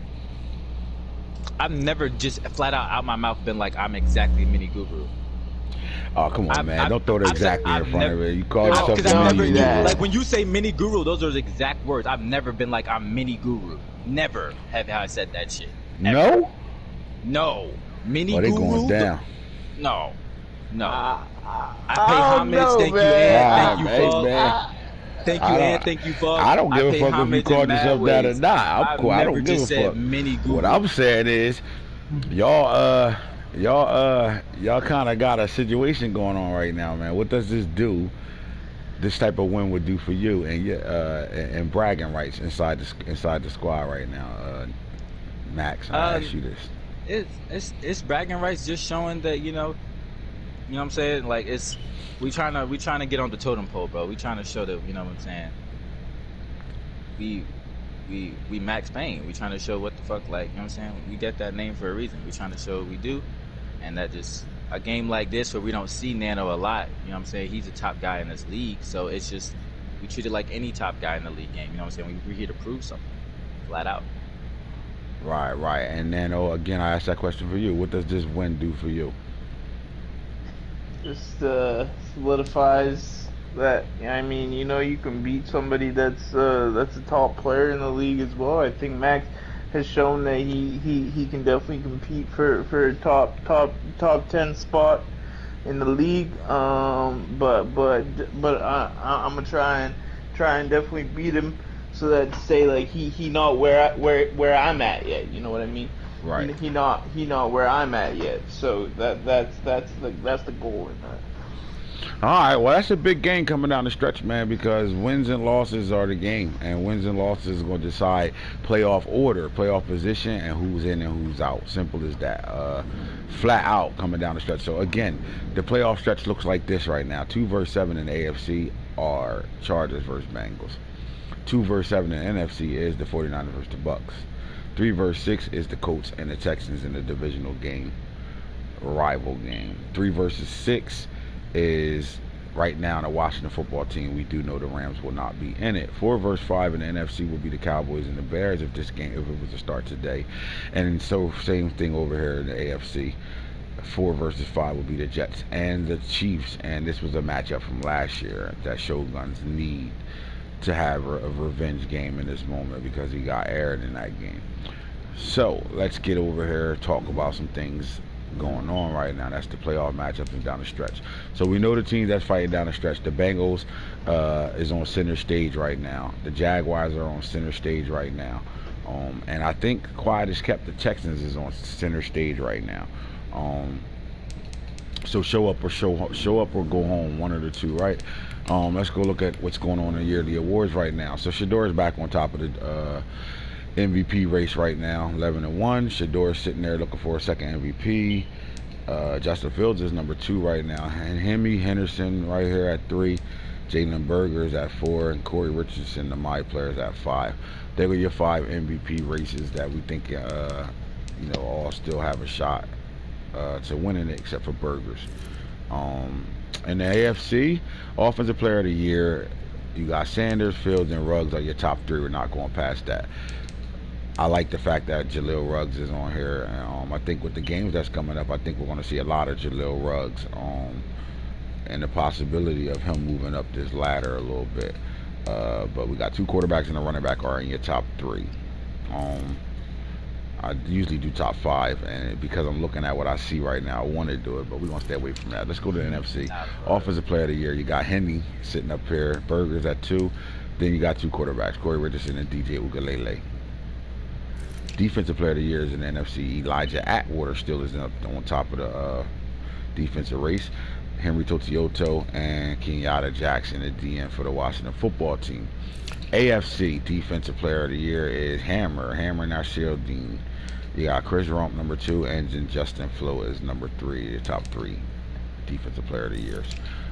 I've never just flat out my mouth been like I'm exactly mini guru.
Oh come on, man! Don't throw the exactly in front of it. You call
No,
yourself
Because
the
I've
mini
never,
do that.
like when you say mini guru, those are the exact words. I've never been like I'm mini guru. Never have I said that shit. Ever.
No?
No. Mini
Oh, they
guru.
going down.
No.
I
I pay
don't
homage.
know,
Thank you,
man.
Thank you,
Hey,
Fug.
man.
Thank you,
I don't-
and thank you, Fug.
I don't give a
pay
fuck if you
homage in
called
mad
yourself that or
ways.
not.
I've
I
never
don't give a
just said
fuck.
mini guru.
What I'm saying is, y'all kind of got a situation going on right now, man. What does this do? This type of win would do for you and bragging rights inside the squad right now, Max. I ask you this.
It's bragging rights, just showing that you know what I'm saying. Like we trying to get on the totem pole, bro. We trying to show that, you know what I'm saying. We Max Payne. We trying to show what the fuck, like, you know what I'm saying. We get that name for a reason. We trying to show what we do, and that just a game like this where we don't see Nano a lot. You know what I'm saying. He's a top guy in this league, so it's just we treat it like any top guy in the league game. You know what I'm saying. We're here to prove something, flat out.
Right. And then, again, I asked that question for you. What does this win do for you?
Just solidifies that. I mean, you know, you can beat somebody that's a top player in the league as well. I think Max has shown that he can definitely compete for a top 10 spot in the league. But I'm gonna try and definitely beat him, so that to say like he not where I'm at yet. You know what I mean?
Right.
He not where I'm at yet. So that's the goal in that.
All right, well, that's a big game coming down the stretch, man, because wins and losses are the game, and wins and losses are going to decide playoff order, playoff position, and who's in and who's out. Simple as that. Flat out coming down the stretch. So, again, the playoff stretch looks like this right now. 2 versus 7 in the AFC are Chargers versus Bengals. 2 versus 7 in the NFC is the 49ers versus the Bucks. 3 versus 6 is the Colts and the Texans in the divisional game, rival game. 3 versus 6 is right now the Washington football team. We do know the Rams will not be in it. 4 versus 5 in the NFC will be the Cowboys and the Bears if it was to start today. And so same thing over here in the AFC. 4 versus 5 will be the Jets and the Chiefs. And this was a matchup from last year that Shogun's need to have a revenge game in this moment because he got aired in that game. So let's get over here, talk about some things going on right now. That's the playoff matchups and down the stretch. So we know the team that's fighting down the stretch. The Bengals is on center stage right now. The Jaguars are on center stage right now. And I think quiet as kept, the Texans is on center stage right now. So show up or go home, one of the two, right? Let's go look at what's going on in the yearly awards right now. So Shador's back on top of the MVP race right now, 11-1. Shador's sitting there looking for a second MVP. Justin Fields is number 2 right now. And Henderson right here at 3. Jalen Berger's at 4, and Corey Richardson, the my players, at 5. They were your 5 MVP races that we think all still have a shot to winning it, except for Burgers. In the AFC, Offensive Player of the Year, you got Sanders, Fields, and Ruggs are your top 3. We're not going past that. I like the fact that Jaleel Ruggs is on here. I think with the games that's coming up, I think we're going to see a lot of Jaleel Ruggs, and the possibility of him moving up this ladder a little bit. But we got 2 quarterbacks and a running back are in your top 3. I usually do top 5, and because I'm looking at what I see right now, I want to do it, but we're going to stay away from that. Let's go to the NFC. Offensive Player of the Year, you got Henry sitting up here, Burgers at 2. Then you got 2 quarterbacks, Corey Richardson and DJ Ugalele. Defensive player of the year is in the NFC. Elijah Atwater still is on top of the defensive race. Henry Totioto and Kenyatta Jackson at DN for the Washington football team. AFC defensive player of the year is Hammer Nasir Dean. You got Chris Rump number 2 and then Justin Flo is number 3. The top 3 defensive player of the years.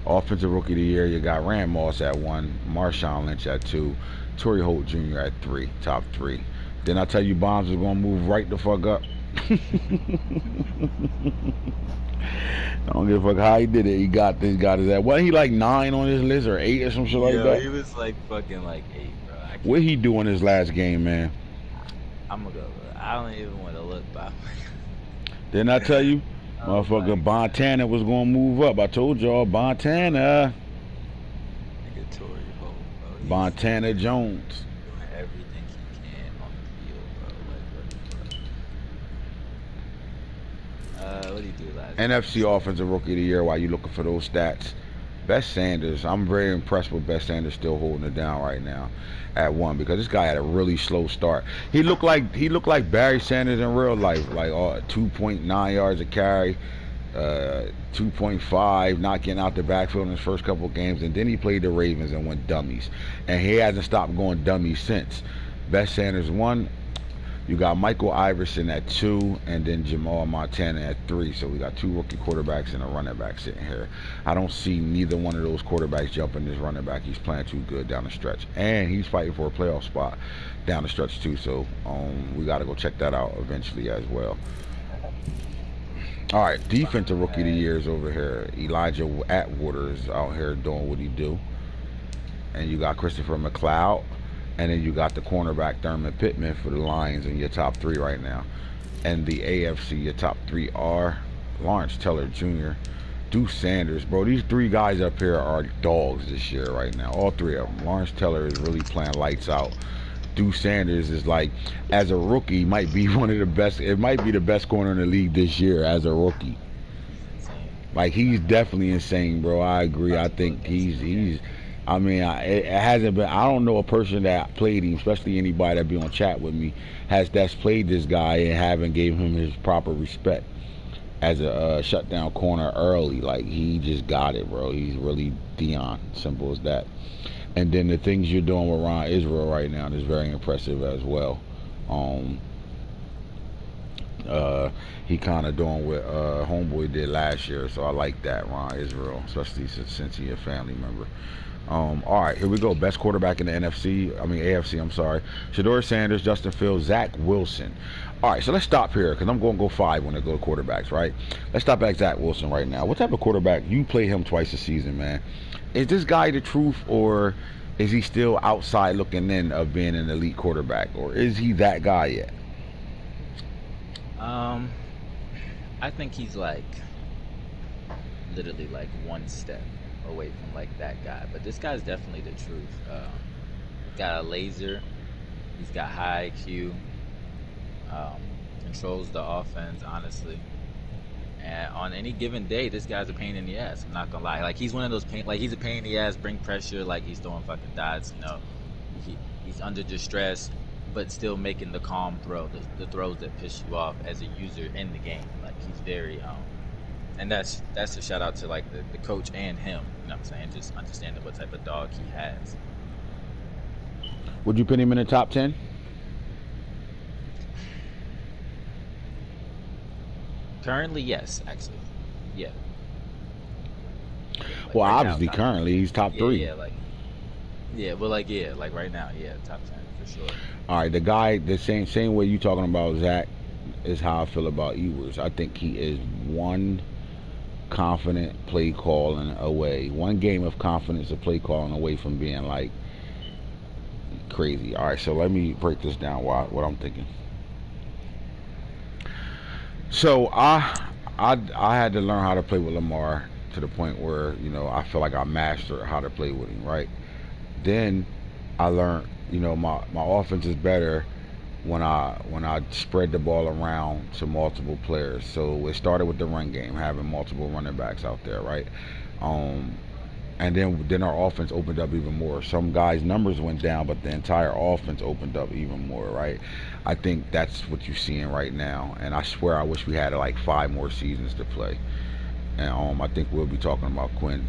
Offensive rookie of the year, you got Rand Moss at 1, Marshawn Lynch at 2, Torrey Holt Jr. at 3, top 3. Then I tell you Bombs is gonna move right the fuck up. I don't give a fuck how he did it. He got his ass. Wasn't he like 9 on his list or 8 or some shit like that?
He was like fucking like 8, bro.
What he do in his last game, man?
I'm gonna go. I don't even want to look, but
Didn't I tell you? Motherfucker Montana was gonna move up. I told y'all Montana.
Nigga Torrey Holt, bro.
Montana Jones.
Doing everything he can on the field, bro. Like, what did he do last
NFC Offensive Rookie of the Year while you looking for those stats. Bess Sanders. I'm very impressed with Bess Sanders still holding it down right now at 1 because this guy had a really slow start. He looked like Barry Sanders in real life, like 2.9 yards a carry, 2.5, not getting out the backfield in his first couple of games, and then he played the Ravens and went dummies, and he hasn't stopped going dummies since. Bess Sanders 1. You got Michael Iverson at 2, and then Jamal Montana at 3. So we got 2 rookie quarterbacks and a running back sitting here. I don't see neither one of those quarterbacks jumping this running back. He's playing too good down the stretch, and he's fighting for a playoff spot down the stretch too. So we got to go check that out eventually as well. All right, defensive rookie of the year is over here. Elijah Atwater is out here doing what he do, and you got Christopher McLeod. And then you got the cornerback Thurman Pittman for the Lions in your top 3 right now. And the AFC, your top 3 are Lawrence Taylor Jr., Deuce Sanders. Bro, these 3 guys up here are dogs this year right now. All 3 of them. Lawrence Taylor is really playing lights out. Deuce Sanders is like, as a rookie, might be one of the best. It might be the best corner in the league this year as a rookie. Like, he's definitely insane, bro. I agree. I think he's I mean, it hasn't been. I don't know a person that played him, especially anybody that be on chat with me, that's played this guy and haven't gave him his proper respect as a shutdown corner early. Like, he just got it, bro. He's really Dion, simple as that. And then the things you're doing with Ron Israel right now is very impressive as well. He kind of doing what Homeboy did last year, so I like that, Ron Israel, especially since he's a family member. All right, here we go. Best quarterback in the AFC, I'm sorry. Shedeur Sanders, Justin Fields, Zach Wilson. All right, so let's stop here because I'm going to go 5 when I go to quarterbacks, right? Let's stop at Zach Wilson right now. What type of quarterback? You play him twice a season, man. Is this guy the truth, or is he still outside looking in of being an elite quarterback, or is he that guy yet?
I think he's like literally like one step away from like that guy, but this guy's definitely the truth. Got a laser, he's got high IQ, controls the offense honestly, and on any given day this guy's a pain in the ass. I'm not gonna lie, like he's one of those he's a pain in the ass, bring pressure, like he's throwing fucking dots, he's under distress but still making the calm throw, the throws that piss you off as a user in the game. Like, he's very and that's a shout out to like the coach and him, you know what I'm saying, just understanding what type of dog he has.
Would you put him in the top 10?
Currently, yes, actually. Yeah.
Like well, right obviously now, currently he's top 3.
Like right now, top 10 for sure.
All right, the guy, the same way you talking about Zach is how I feel about Ewers. I think he is one confident play calling away, one game of confidence of play calling away from being like crazy. All right, so let me break this down. What I'm thinking. So I had to learn how to play with Lamar to the point where I feel like I mastered how to play with him. Right. Then I learned my offense is better when I spread the ball around to multiple players. So it started with the run game, having multiple running backs out there, right? And then our offense opened up even more. Some guys' numbers went down, but the entire offense opened up even more, right? I think that's what you're seeing right now. And I swear, I wish we had like 5 more seasons to play. And I think we'll be talking about Quinn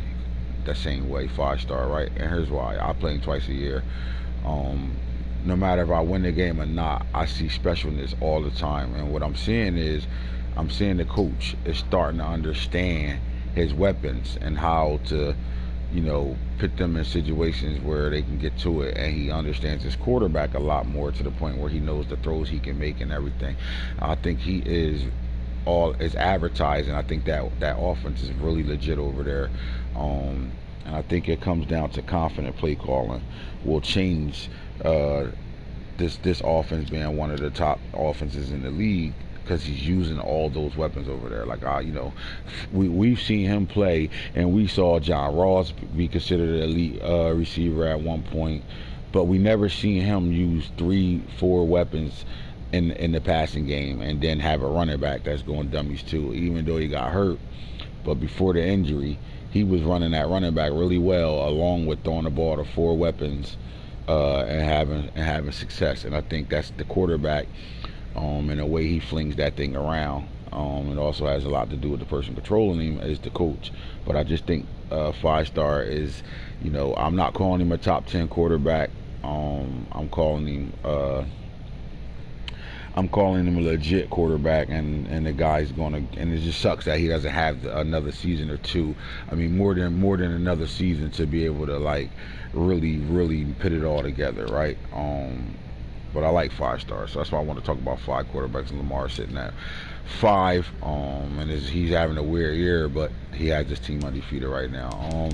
the same way, 5-star, right? And here's why: I play him twice a year. Um, no matter if I win the game or not, I see specialness all the time. And what I'm seeing is, I'm seeing the coach is starting to understand his weapons and how to, put them in situations where they can get to it, and he understands his quarterback a lot more, to the point where he knows the throws he can make and everything. I think he is advertising. I think that offense is really legit over there, and I think it comes down to confident play calling will change this offense being one of the top offenses in the league, because he's using all those weapons over there. Like, we've seen him play, and we saw John Ross be considered an elite receiver at one point, but we never seen him use 3-4 weapons in the passing game, and then have a running back that's going dummies too, even though he got hurt. But before the injury, he was running that running back really well, along with throwing the ball to 4 weapons, and having success. And I think that's the quarterback. And the way he flings that thing around. It also has a lot to do with the person controlling him, is the coach. But I just think 5-star is, I'm not calling him a top 10 quarterback. I'm calling him a legit quarterback, and the guy's gonna. And it just sucks that he doesn't have another season or two. I mean, more than another season to be able to like really put it all together, right? But I like 5-stars, so that's why I want to talk about 5 quarterbacks. And Lamar sitting at 5, and he's having a weird year, but he has this team undefeated right now.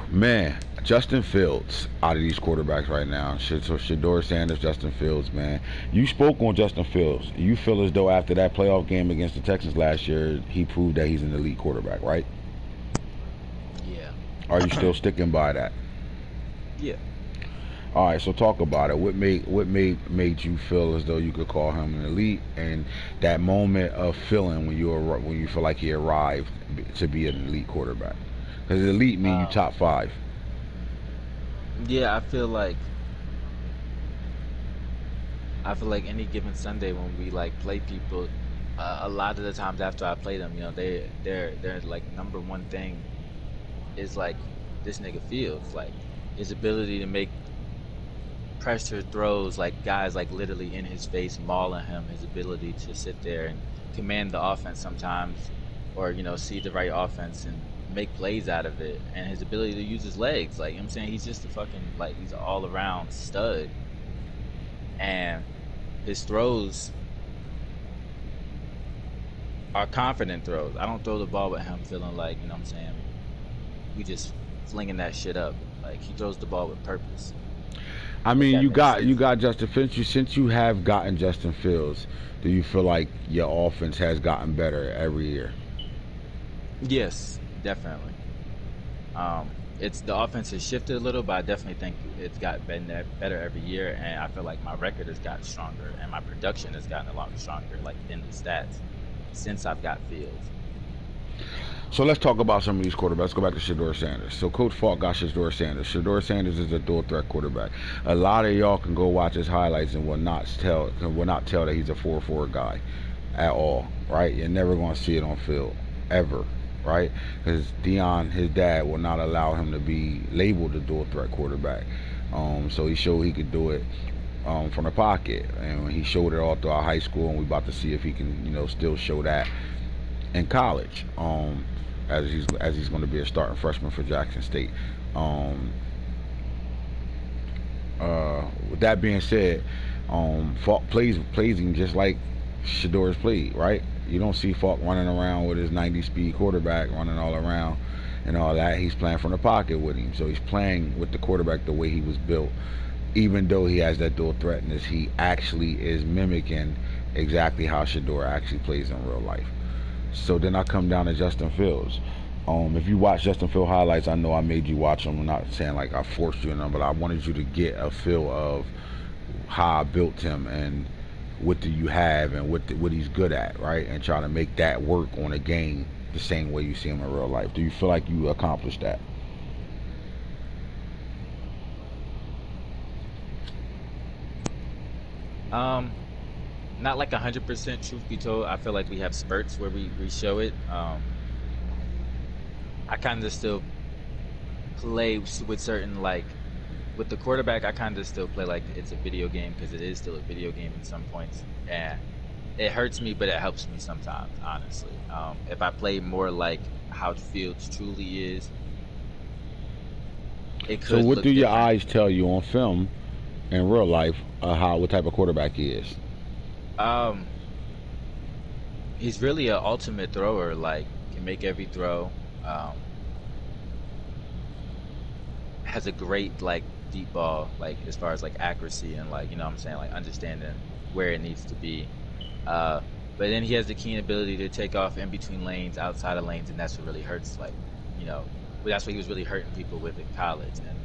Man, Justin Fields out of these quarterbacks right now. So Shedeur Sanders, Justin Fields, man. You spoke on Justin Fields. You feel as though after that playoff game against the Texans last year, he proved that he's an elite quarterback, right?
Yeah.
Are you still sticking by that?
Yeah.
All right, so talk about it. What made you feel as though you could call him an elite, and that moment of feeling when you feel like he arrived to be an elite quarterback? Because elite means you top 5.
Yeah, I feel like any given Sunday when we like play people, a lot of the times after I play them, they're like number one thing is like this nigga Fields, like his ability to make pressure throws, like guys like literally in his face mauling him, his ability to sit there and command the offense sometimes, or see the right offense and make plays out of it, and his ability to use his legs, like, I'm saying, he's just a fucking, like, he's an all-around stud. And his throws are confident throws. I don't throw the ball with him feeling like, what I'm saying, we just flinging that shit up. Like, he throws the ball with purpose.
I mean, you got Justin Fields. Since you have gotten Justin Fields, do you feel like your offense has gotten better every year?
Yes, definitely. It's the offense has shifted a little, but I definitely think it's got better every year, and I feel like my record has gotten stronger, and my production has gotten a lot stronger, like in the stats, since I've got Fields.
So let's talk about some of these quarterbacks. Let's go back to Shedeur Sanders. So Coach Falk got Shedeur Sanders. Shedeur Sanders is a dual threat quarterback. A lot of y'all can go watch his highlights and will not tell that he's a 4-4 guy at all, right? You're never going to see it on field, ever, right? Because Dion, his dad, will not allow him to be labeled a dual threat quarterback. So he showed he could do it from the pocket, and he showed it all throughout high school, and we're about to see if he can, still show that in college. As he's going to be a starting freshman for Jackson State. With that being said, Falk plays him just like Shedeur's played, right? You don't see Falk running around with his 90 speed quarterback running all around and all that. He's playing from the pocket with him, so he's playing with the quarterback the way he was built. Even though he has that dual threatness, he actually is mimicking exactly how Shedeur actually plays in real life. So then I come down to Justin Fields. If you watch Justin Fields highlights, I know I made you watch them. I'm not saying like I forced you in them, but I wanted you to get a feel of how I built him and what do you have and what he's good at, right? And try to make that work on a game the same way you see him in real life? Do you feel like you accomplished that?
Not like 100%. Truth be told, I feel like we have spurts where we show it. I kind of still play with certain, like, with the quarterback. I kind of still play like it's a video game, because it is still a video game at some points, and it hurts me, but it helps me sometimes. Honestly, if I play more like how Fields truly is, it could.
So what
look
do your
different.
eyes tell you on film, in real life, what type of quarterback he is?
He's really an ultimate thrower. Like, can make every throw. Has a great, like, deep ball, like, as far as like accuracy and, like, you know what I'm saying, like, understanding where it needs to be. But then he has the keen ability to take off in between lanes, outside of lanes, and that's what really hurts. Like, you know, that's what he was really hurting people with in college. And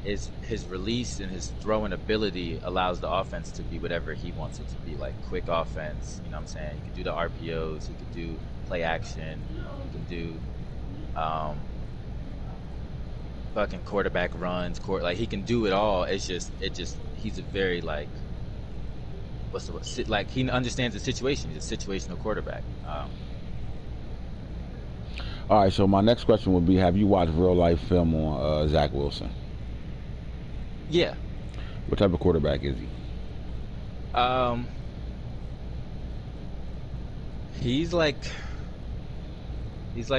his release and his throwing ability allows the offense to be whatever he wants it to be, like quick offense. You know what I'm saying? He can do the RPOs, he can do play action, he can do fucking quarterback runs, like, he can do it all. It's just he's a very, like, what's the word? Like, he understands the situation. He's a situational quarterback.
All right, so my next question would be, have you watched real life film on Zach Wilson?
Yeah.
What type of quarterback is he?
He's like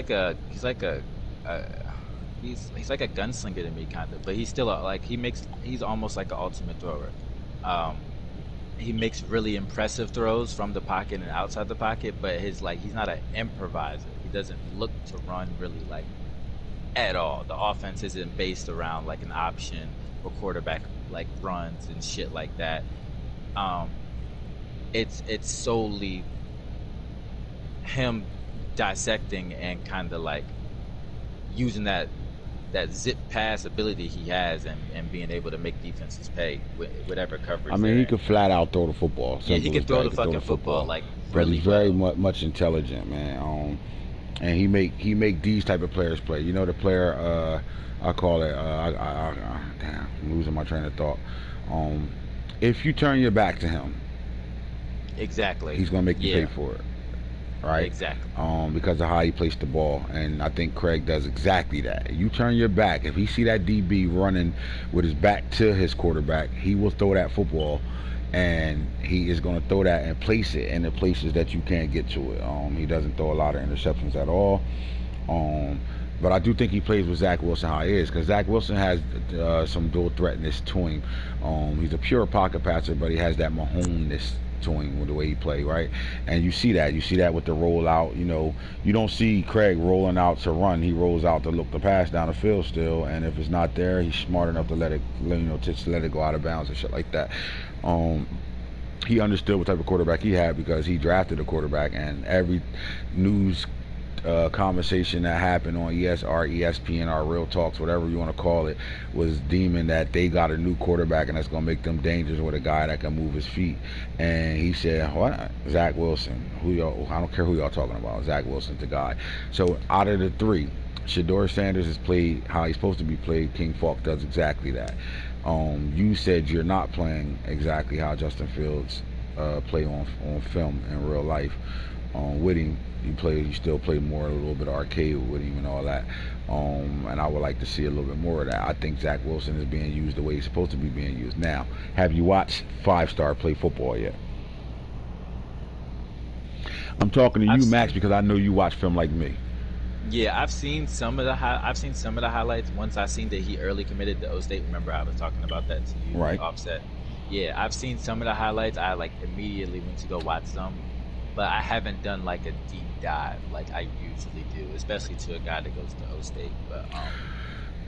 a gunslinger to me, kind of, but he's still he's almost like an ultimate thrower. He makes really impressive throws from the pocket and outside the pocket, but he's not an improviser. He doesn't look to run really, like, at all. The offense isn't based around like an option or quarterback, like, runs and shit like that. It's solely him dissecting and kind of like using that zip pass ability he has, and being able to make defenses pay with whatever coverage.
I mean, he could flat out throw the football.
Yeah, he can throw the fucking football, like,
but
really
he's very
well.
much intelligent, man. And he make these type of players play. You know, the player, I call it, damn, I'm losing my train of thought. If you turn your back to him,
exactly,
he's gonna make you pay for it, right?
Exactly.
Because of how he placed the ball, and I think Craig does exactly that. You turn your back. If he see that DB running with his back to his quarterback, he will throw that football, and he is going to throw that and place it in the places that you can't get to it. He doesn't throw a lot of interceptions at all. But I do think he plays with Zach Wilson how he is, because Zach Wilson has some dual threatness to him. He's a pure pocket passer, but he has that Mahomes-ness to him with the way he play, right? And you see that with the rollout. You know, you don't see Craig rolling out to run. He rolls out to look the pass down the field still, and if it's not there, he's smart enough to let it go out of bounds and shit like that. He understood what type of quarterback he had, because he drafted a quarterback, and every news conversation that happened on ESPN, or Real Talks, whatever you want to call it, was deeming that they got a new quarterback and that's going to make them dangerous with a guy that can move his feet. And he said, what? Zach Wilson. I don't care who y'all talking about. Zach Wilson's the guy. So out of the three, Shedeur Sanders has played how he's supposed to be played. King Falk does exactly that. You said you're not playing exactly how Justin Fields play on film in real life. With him, you still play more, a little bit of arcade with him and all that. And I would like to see a little bit more of that. I think Zach Wilson is being used the way he's supposed to be being used. Now, have you watched 5-Star play football yet? I'm talking to you, Max, because I know you watch film like me.
Yeah, I've seen some of the highlights. Once I seen that he early committed to O State. Remember, I was talking about that to you,
right?
Offset. Yeah, I've seen some of the highlights. I immediately went to go watch some, but I haven't done a deep dive like I usually do, especially to a guy that goes to O State. But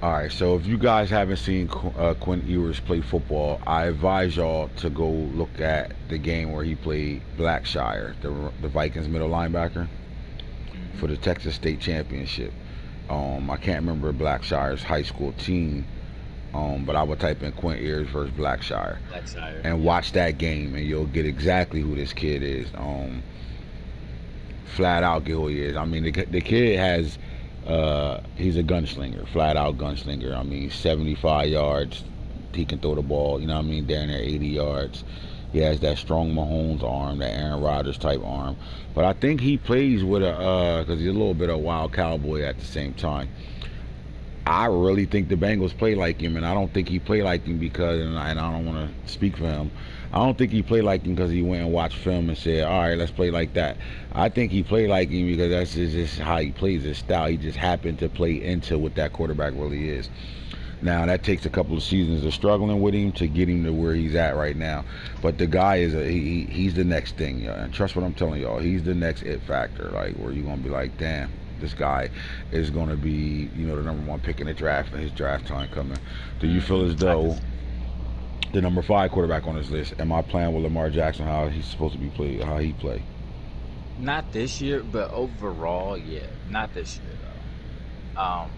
all right, so if you guys haven't seen Quinn Ewers play football, I advise y'all to go look at the game where he played Blackshire, the Vikings middle linebacker, for the Texas State Championship. I can't remember Blackshire's high school team, but I would type in Quinn Ewers versus Blackshire and watch that game, and you'll get exactly who this kid is. flat out good he is. I mean, the kid has, he's a gunslinger, flat out gunslinger. I mean, 75 yards, he can throw the ball. You know what I mean? Down there, 80 yards. He has that strong Mahomes arm, that Aaron Rodgers type arm. But I think he plays with because he's a little bit of a wild cowboy at the same time. I really think the Bengals play like him, and I don't think he play like him because, and I don't want to speak for him, I don't think he played like him because he went and watched film and said, all right, let's play like that. I think he played like him because that's just how he plays, his style. He just happened to play into what that quarterback really is. Now, that takes a couple of seasons of struggling with him to get him to where he's at right now. But the guy is he's the next thing, y'all. And trust what I'm telling y'all, he's the next it factor, like where you're going to be like, damn, this guy is going to be, the number one pick in the draft, and his draft time coming. Do you feel as though the number 5 quarterback on this list, am I playing with Lamar Jackson how he's supposed to be played, how he play?
Not this year, but overall, yeah. Not this year, though.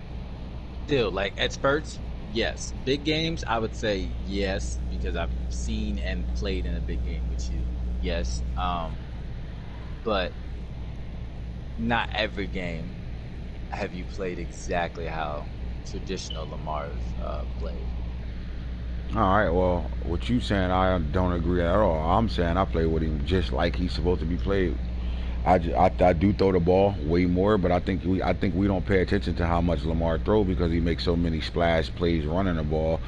Still, like, at spurts, yes. Big games, I would say yes, because I've seen and played in a big game with you. Yes. But not every game have you played exactly how traditional Lamar's played.
All right, well, what you saying, I don't agree at all. I'm saying I play with him just like he's supposed to be played. I do throw the ball way more, but I think we don't pay attention to how much Lamar throws because he makes so many splash plays running the ball,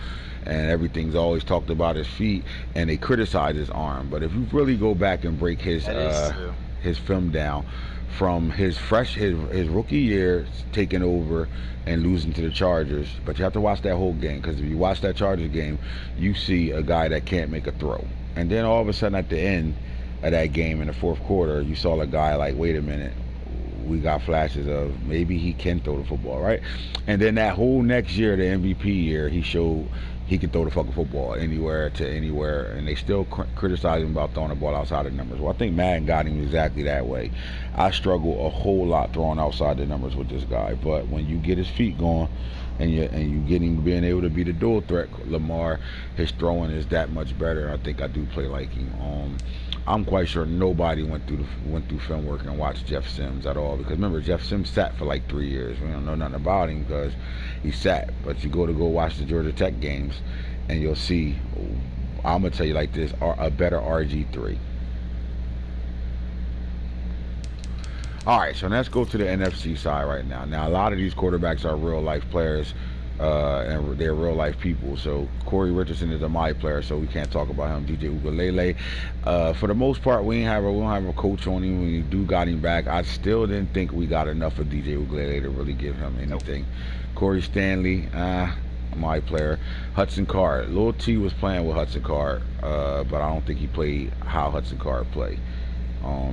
and everything's always talked about his feet, and they criticize his arm. But if you really go back and break his film down from his rookie year taking over and losing to the Chargers, but you have to watch that whole game, because if you watch that Chargers game, you see a guy that can't make a throw, and then all of a sudden at the end of that game in the fourth quarter, you saw a guy like, wait a minute, we got flashes of maybe he can throw the football, right? And then that whole next year, the MVP year, he showed he can throw the fucking football anywhere to anywhere, and they still criticize him about throwing the ball outside the numbers. Well, I think Madden got him exactly that way. I struggle a whole lot throwing outside the numbers with this guy, but when you get his feet going and you get him being able to be the dual threat, Lamar, his throwing is that much better. I think I do play like him. I'm quite sure nobody went through film work and watched Jeff Sims at all, because remember, Jeff Sims sat for like 3 years. We don't know nothing about him because he sat. But you go watch the Georgia Tech games, and you'll see. I'm gonna tell you like this: a better RG3. All right, so let's go to the NFC side right now. Now, a lot of these quarterbacks are real life players. And they're real life people. So Corey Richardson is a my player, so we can't talk about him. DJ Ugalele, for the most part, we don't have a coach on him. We do got him back. I still didn't think we got enough of DJ Ugalele to really give him anything. Corey Stanley, my player. Hudson Card, Lil T was playing with Hudson Card, but I don't think he played how Hudson Card played,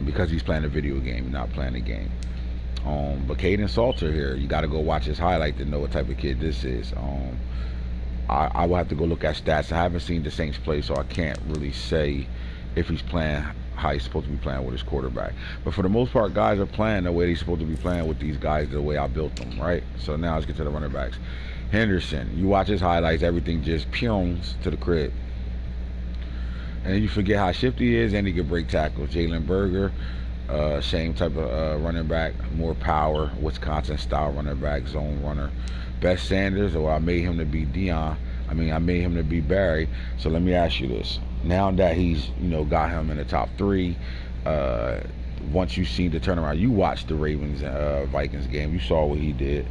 because he's playing a video game, not playing a game. But Caden Salter here, you got to go watch his highlight to know what type of kid this is. I will have to go look at stats. I haven't seen the Saints play, so I can't really say if he's playing how he's supposed to be playing with his quarterback. But for the most part, guys are playing the way they're supposed to be playing with these guys, the way I built them, right? So now let's get to the running backs. Henderson, you watch his highlights, everything just pews to the crib. And then you forget how shifty he is, and he can break tackles. Jalen Berger, same type of running back, more power, Wisconsin style running back, zone runner. Best Sanders, or I made him to be I made him to be Barry. So let me ask you this: now that he's got him in the top 3, once you've seen the turnaround, you watched the Ravens Vikings game, you saw what he did.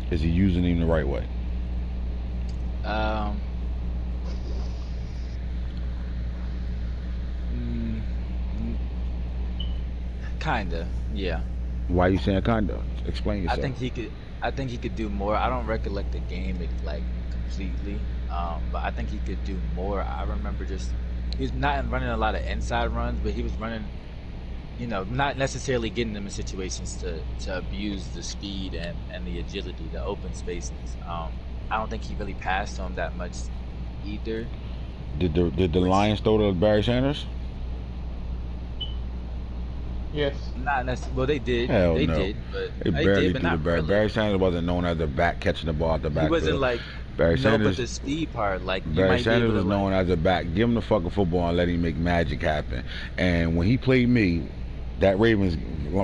Is he using him the right way?
Kinda, yeah.
Why are you saying kinda? Explain yourself.
I think he could do more. I don't recollect the game like completely, but I think he could do more. I remember he's not running a lot of inside runs, but he was running, not necessarily getting them in situations to abuse the speed and the agility, the open spaces. I don't think he really passed to him that much either.
Did the Lions throw to Barry Sanders?
Yes.
Not necessarily. Well, they did.
Hell
They
no.
did, but
They
they
barely
did, but
threw the
not
ball.
really.
Barry Sanders wasn't known as a back catching the ball at the
He wasn't
backfield.
like
Barry
no, but
Sanders
the speed part, like you
Barry
might be
Sanders
able to
was
like.
known as a back. Give him the fucking football and let him make magic happen. And when he played me, that Ravens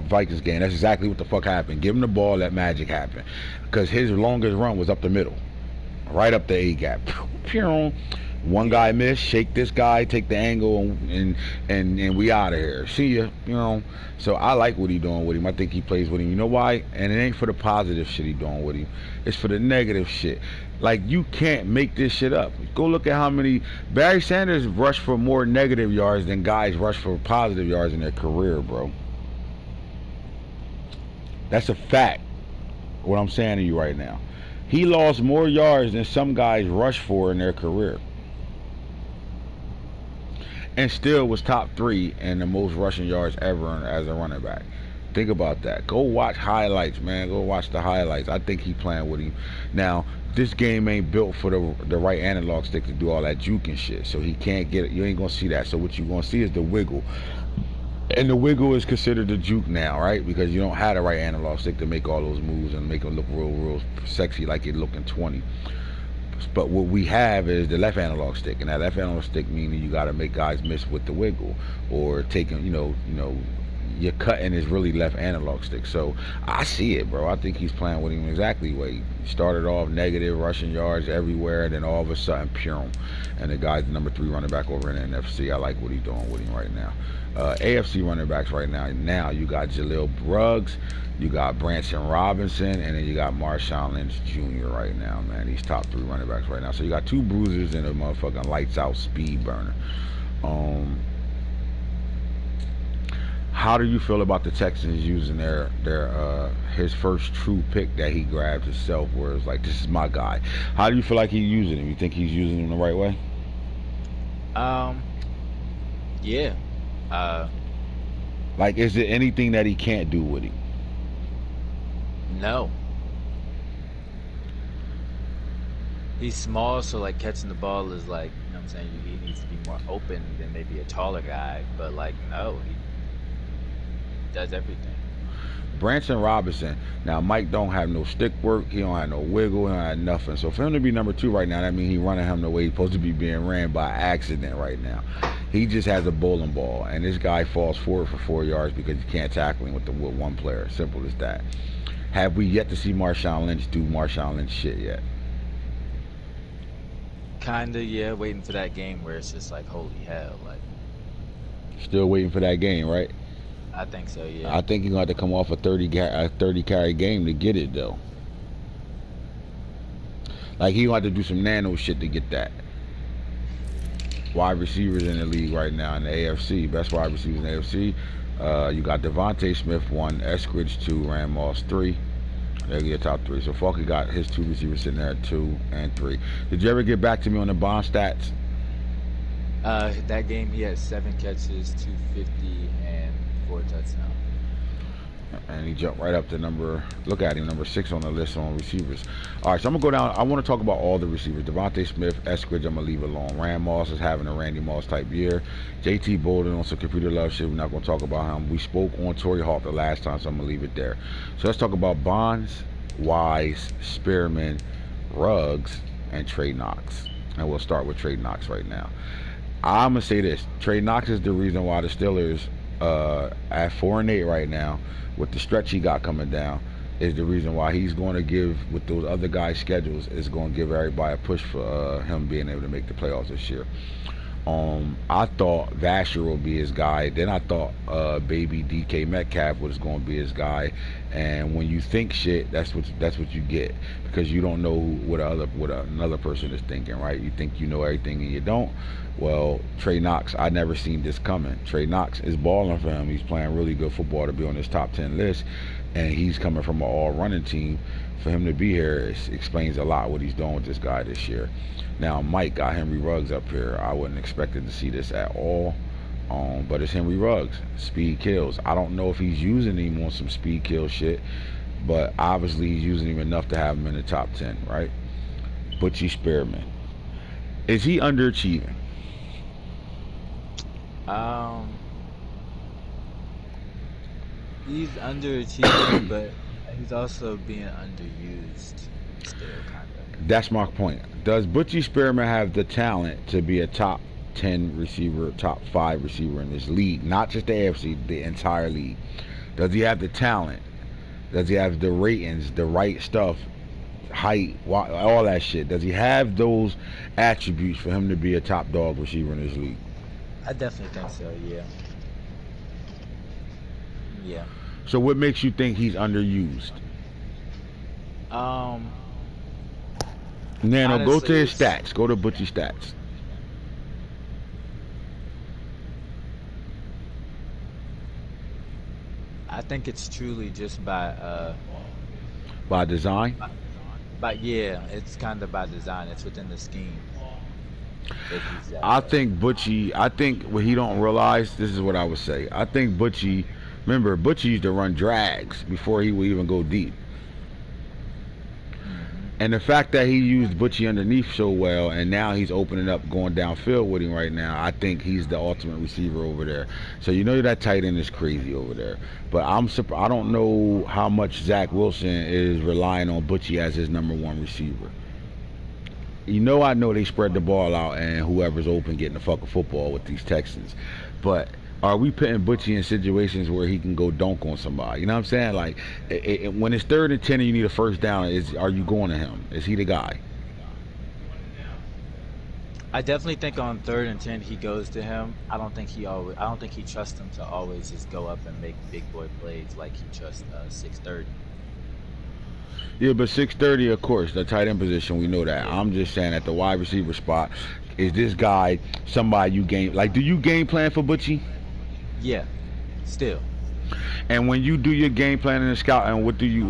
Vikings game, that's exactly what the fuck happened. Give him the ball, let magic happen. Because his longest run was up the middle, right up the A gap. One guy missed, shake this guy, take the angle, and we out of here. See ya, you know. So I like what he doing with him. I think he plays with him. You know why? And it ain't for the positive shit he doing with him. It's for the negative shit. Like, you can't make this shit up. Go look at how many Barry Sanders rushed for more negative yards than guys rush for positive yards in their career, bro. That's a fact. What I'm saying to you right now. He lost more yards than some guys rush for in their career. And still was top 3 in the most rushing yards ever as a running back. Think about that. Go watch highlights, man. Go watch the highlights. I think he playing with him. Now, this game ain't built for the right analog stick to do all that juke and shit. So he can't get it. You ain't going to see that. So what you're going to see is the wiggle. And the wiggle is considered the juke now, right? Because you don't have the right analog stick to make all those moves and make them look real sexy like you're looking 20. But what we have is the left analog stick, and that left analog stick meaning you got to make guys miss with the wiggle or taking, your cutting is really left analog stick. So I see it, bro. I think he's playing with him exactly the way he started off negative rushing yards everywhere, and then all of a sudden, pure. And the guy's the number 3 running back over in the NFC. I like what he's doing with him right now. AFC running backs right now. Now you got Jaleel Bruggs. You got Branson Robinson, and then you got Marshawn Lynch Jr. right now, man. These top 3 running backs right now. So you got 2 bruisers and a motherfucking lights out speed burner. How do you feel about the Texans using his first true pick that he grabbed himself, where it's like, this is my guy? How do you feel like he's using him? You think he's using him the right way?
Yeah.
Like, is there anything that he can't do with him?
No. He's small, so like catching the ball is like, you know what I'm saying, he needs to be more open than maybe a taller guy, but like, no, he does everything.
Branson Robinson. Now, Mike don't have no stick work. He don't have no wiggle. He don't have nothing. So for him to be number 2 right now, that means he running him the way he's supposed to be being ran by accident right now. He just has a bowling ball, and this guy falls forward for 4 yards because you can't tackle him with one player. Simple as that. Have we yet to see Marshawn Lynch do Marshawn Lynch shit yet?
Kinda, yeah. Waiting for that game where it's just like, holy hell, like.
Still waiting for that game, right?
I think so, yeah.
I think he's going to have to come off a 30 carry game to get it, though. Like, he going to have to do some nano shit to get that. Wide receivers in the league right now in the AFC. Best wide receivers in the AFC. You got Devontae Smith 1, Eskridge 2, Rand Moss 3. They're your top 3. So Falky got his 2 receivers sitting there at 2 and 3. Did you ever get back to me on the Bond stats?
That game he had 7 catches, 250, and 4 touchdowns.
And he jumped right up to number 6 on the list on receivers. All right, so I'm going to go down. I want to talk about all the receivers. Devontae Smith, Eskridge, I'm going to leave alone. Rand Moss is having a Randy Moss type year. JT Bolden on some computer love shit. We're not going to talk about him. We spoke on Torrey Hawk the last time, so I'm going to leave it there. So let's talk about Bonds, Wise, Spearman, Ruggs, and Trey Knox. And we'll start with Trey Knox right now. I'm going to say this. Trey Knox is the reason why the Steelers at 4-8 right now, with the stretch he got coming down, is the reason why he's going to give, with those other guys' schedules, is going to give everybody a push for him being able to make the playoffs this year. I thought Vasher would be his guy. Then I thought baby DK Metcalf was going to be his guy. And when you think shit, that's what you get, because you don't know what another person is thinking, right? You think you know everything and you don't. Well, Trey Knox, I never seen this coming. Trey Knox is balling for him. He's playing really good football to be on this top 10 list, and he's coming from an all-running team. For him to be here, it explains a lot what he's doing with this guy this year. Now, Mike got Henry Ruggs up here. I wasn't expecting to see this at all, but it's Henry Ruggs. Speed kills. I don't know if he's using him on some speed kill shit, but obviously he's using him enough to have him in the top 10, right? Butchie Spearman. Is he underachieving?
He's underachieving, but he's also being underused still, kind of.
That's my point. Does Butchie Spearman have the talent to be a top 10 receiver, top 5 receiver in this league? Not just the AFC, the entire league. Does he have the talent? Does he have the ratings, the right stuff, height, all that shit? Does he have those attributes for him to be a top dog receiver in this league?
I definitely think so. Yeah. Yeah.
So what makes you think he's underused? Nano, go to
Honestly,
his stats. Go to Butchie stats.
I think it's truly just by
Design?
yeah, it's kind of by design. It's within the scheme.
I think Butchie, what he don't realize, this is what I would say. I think Butchie, remember, Butchie used to run drags before he would even go deep. And the fact that he used Butchie underneath so well, and now he's opening up, going downfield with him right now, I think he's the ultimate receiver over there. So you know that tight end is crazy over there. But I don't know how much Zach Wilson is relying on Butchie as his number one receiver. I know they spread the ball out and whoever's open getting the fucking football with these Texans. But are we putting Butchie in situations where he can go dunk on somebody? You know what I'm saying? Like, when it's 3rd and 10 and you need a first down, are you going to him? Is he the guy?
I definitely think on 3rd and 10 he goes to him. I don't think he trusts him to always just go up and make big boy plays like he trusts 630.
Yeah, but 630, of course, the tight end position, we know that. I'm just saying at the wide receiver spot, is this guy somebody you game? Like, do you game plan for Butchie?
Yeah, still.
And when you do your game plan in the scout, and what's your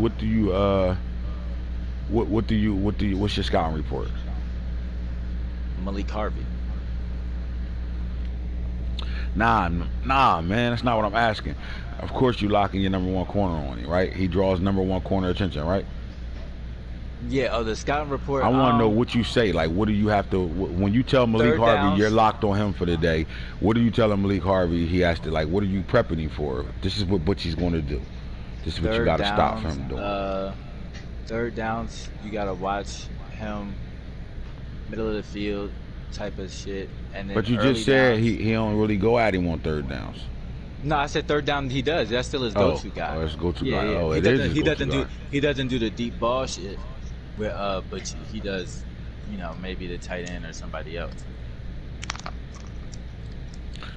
scouting report?
Malik Harvey.
Nah, man, that's not what I'm asking. Of course, you locking your number one corner on him, right? He draws number one corner attention, right?
Yeah, the scouting report.
I want to know what you say. Like, what do you have to, when you tell Malik Harvey
downs.
You're locked on him for the day, what are you telling Malik Harvey he has to, like, what are you prepping him for? This is what Butchie's going to do. This is what you got to stop him doing.
3rd downs, you got to watch him, middle of the field type of shit. And then
But you just said he don't really go at him on 3rd downs.
No, I said 3rd down he does. That's still his go-to guy.
Oh, his go-to guy.
Yeah.
Oh,
He doesn't do the deep ball shit with Butchie. He does, maybe the tight end or somebody else.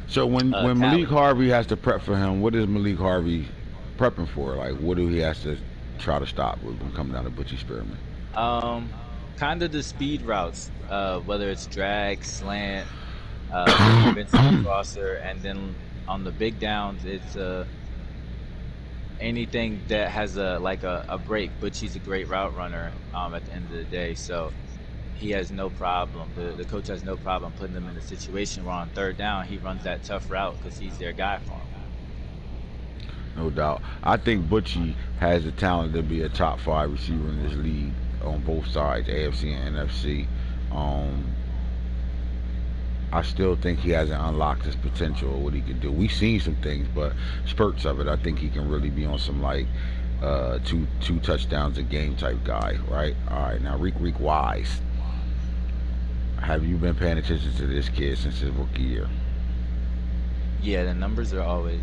So when Malik Harvey has to prep for him, what is Malik Harvey prepping for? Like, what do he has to try to stop when coming down to Butchie Spearman?
Kind of the speed routes, whether it's drag, slant, Vincent crosser, and then on the big downs, it's anything that has a break. Butchie's a great route runner at the end of the day, so he has no problem. The coach has no problem putting him in a situation where on 3rd down he runs that tough route because he's their guy for him.
No doubt. I think Butchie has the talent to be a top 5 receiver in this league on both sides, AFC and NFC. I still think he hasn't unlocked his potential or what he can do. We've seen some things, but spurts of it, I think he can really be on some like two touchdowns a game type guy, right? All right, now Reek Wise. Have you been paying attention to this kid since his rookie year?
Yeah, the numbers are always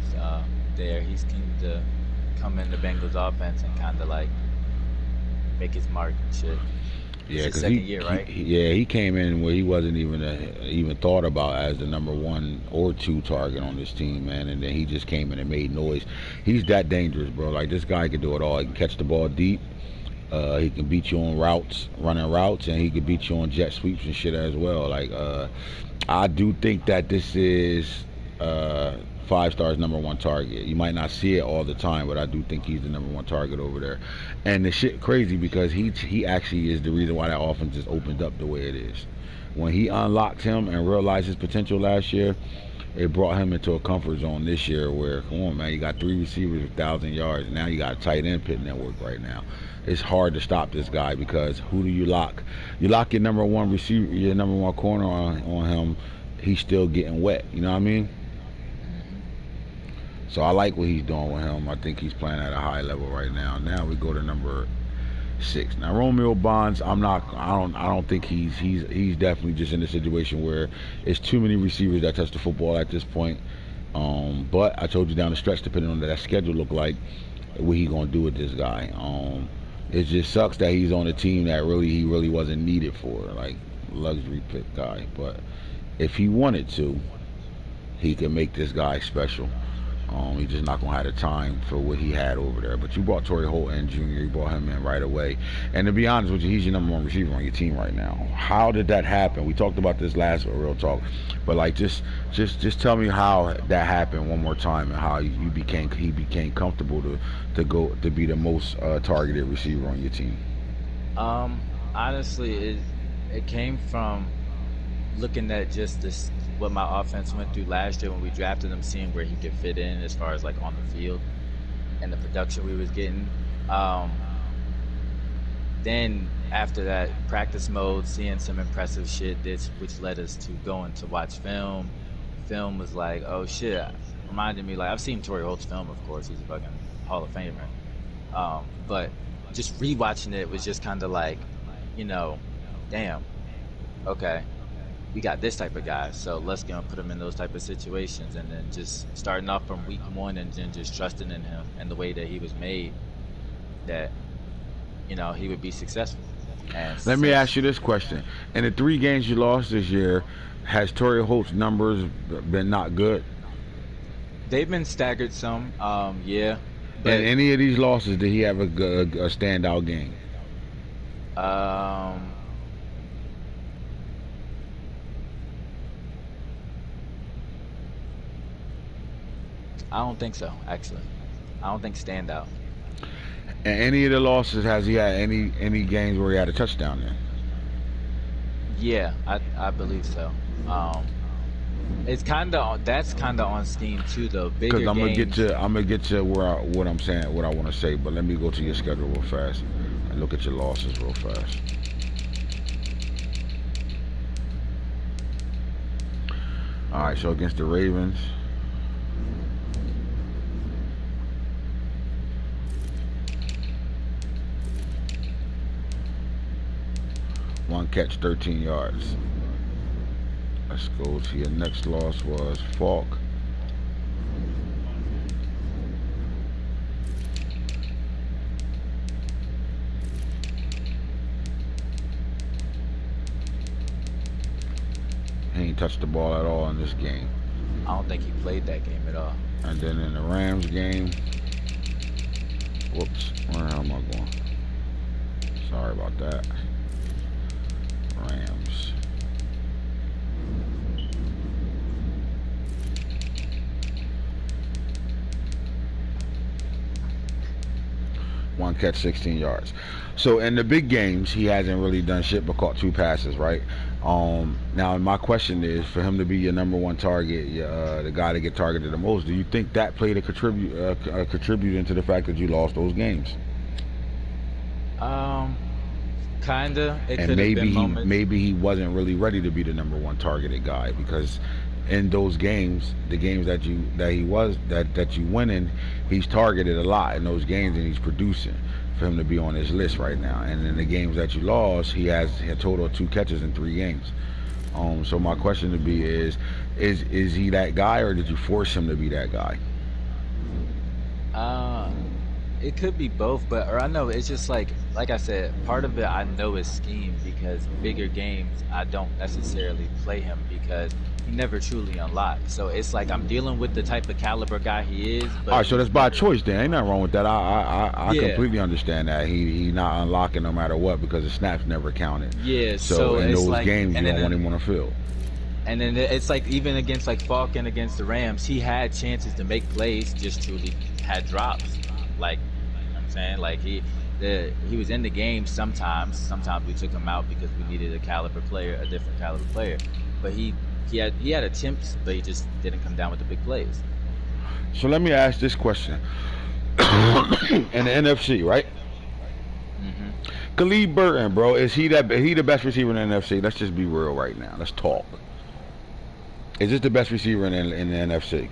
there. He's keen to come in the Bengals offense and kind of like make his mark and shit.
Yeah, because
right?
he came in where he wasn't even thought about as the number 1 or 2 target on this team, man. And then he just came in and made noise. He's that dangerous, bro. Like, this guy can do it all. He can catch the ball deep. He can beat you on running routes, and he can beat you on jet sweeps and shit as well. Like, I do think that this is 5 stars number 1 target. You might not see it all the time, but I do think he's the number 1 target over there. And the shit crazy because he actually is the reason why that offense is opened up the way it is. When he unlocked him and realized his potential last year, it brought him into a comfort zone this year where, come on, man, you got 3 receivers with 1,000 yards, and now you got a tight end pit network right now. It's hard to stop this guy because who do you lock? You lock your number 1 receiver, your number 1 corner on him, he's still getting wet. You know what I mean? So I like what he's doing with him. I think he's playing at a high level right now. Now we go to number 6. Now Romeo Bonds, I don't think he's definitely just in a situation where it's too many receivers that touch the football at this point. But I told you down the stretch, depending on what that schedule look like, what he gonna do with this guy. It just sucks that he's on a team that he really wasn't needed for, like luxury pick guy. But if he wanted to, he could make this guy special. He's just not gonna have the time for what he had over there. But you brought Torrey Holt in Jr. You brought him in right away. And to be honest with you, he's your number 1 receiver on your team right now. How did that happen? We talked about this last Real Talk, but like just tell me how that happened one more time and how he became comfortable to be the most targeted receiver on your team.
Honestly, it came from looking at just this, what my offense went through last year when we drafted him, seeing where he could fit in as far as like on the field and the production we was getting. Then after that, practice mode, seeing some impressive shit, which led us to going to watch film. Film was like, oh shit, reminded me, like, I've seen Torrey Holt's film, of course, he's a fucking Hall of Famer. But just rewatching it was just kind of like, damn, okay, we got this type of guy, so let's go and put him in those type of situations. And then just starting off from week 1 and then just trusting in him and the way that he was made, that he would be successful. And
let me ask you this question: in the 3 games you lost this year, has Torrey Holt's numbers been not good?
They've been staggered some, yeah. But
in any of these losses, did he have a standout game?
I don't think so, actually. I don't think standout.
And any of the losses, has he had any games where he had a touchdown in?
Yeah, I believe so. That's kind of on scheme too, though. Bigger
Because I'm gonna get to what I'm saying, what I want to say. But let me go to your schedule real fast and look at your losses real fast. All right, so against the Ravens. One catch, 13 yards. Let's go to your next loss was Falk. He ain't touched the ball at all in this game.
I don't think he played that game at all.
And then in the Rams game, whoops, where am I going? Sorry about that. Rams. One catch, 16 yards. So in the big games, he hasn't really done shit but caught 2 passes, right? Now my question is, for him to be your number 1 target, the guy to get targeted the most, do you think that played a contributing to the fact that you lost those games?
Kinda.
And maybe he wasn't really ready to be the number 1 targeted guy, because in those games, the games that you win in, he's targeted a lot in those games and he's producing for him to be on his list right now. And in the games that you lost, he has a total of 2 catches in 3 games. So my question to be is he that guy, or did you force him to be that guy?
It could be both, or I know it's just like I said, part of it I know is scheme, because bigger games I don't necessarily play him because he never truly unlocked. So it's like I'm dealing with the type of caliber guy he is. But
all right, so that's by choice then. Ain't nothing wrong with that. I completely understand that. He not unlocking no matter what because the snaps never counted.
Yeah,
so in those games you don't want him on the field.
And then it's like even against like Falk and against the Rams, he had chances to make plays, just truly had drops. Like, you know what I'm saying? Like he was in the game sometimes. Sometimes we took him out because we needed a different caliber player. But he had attempts, but he just didn't come down with the big plays.
So let me ask this question. In the NFC, right?
Mm-hmm.
Khalid Burton, bro, is he the best receiver in the NFC? Let's just be real right now. Let's talk. Is this the best receiver in the NFC?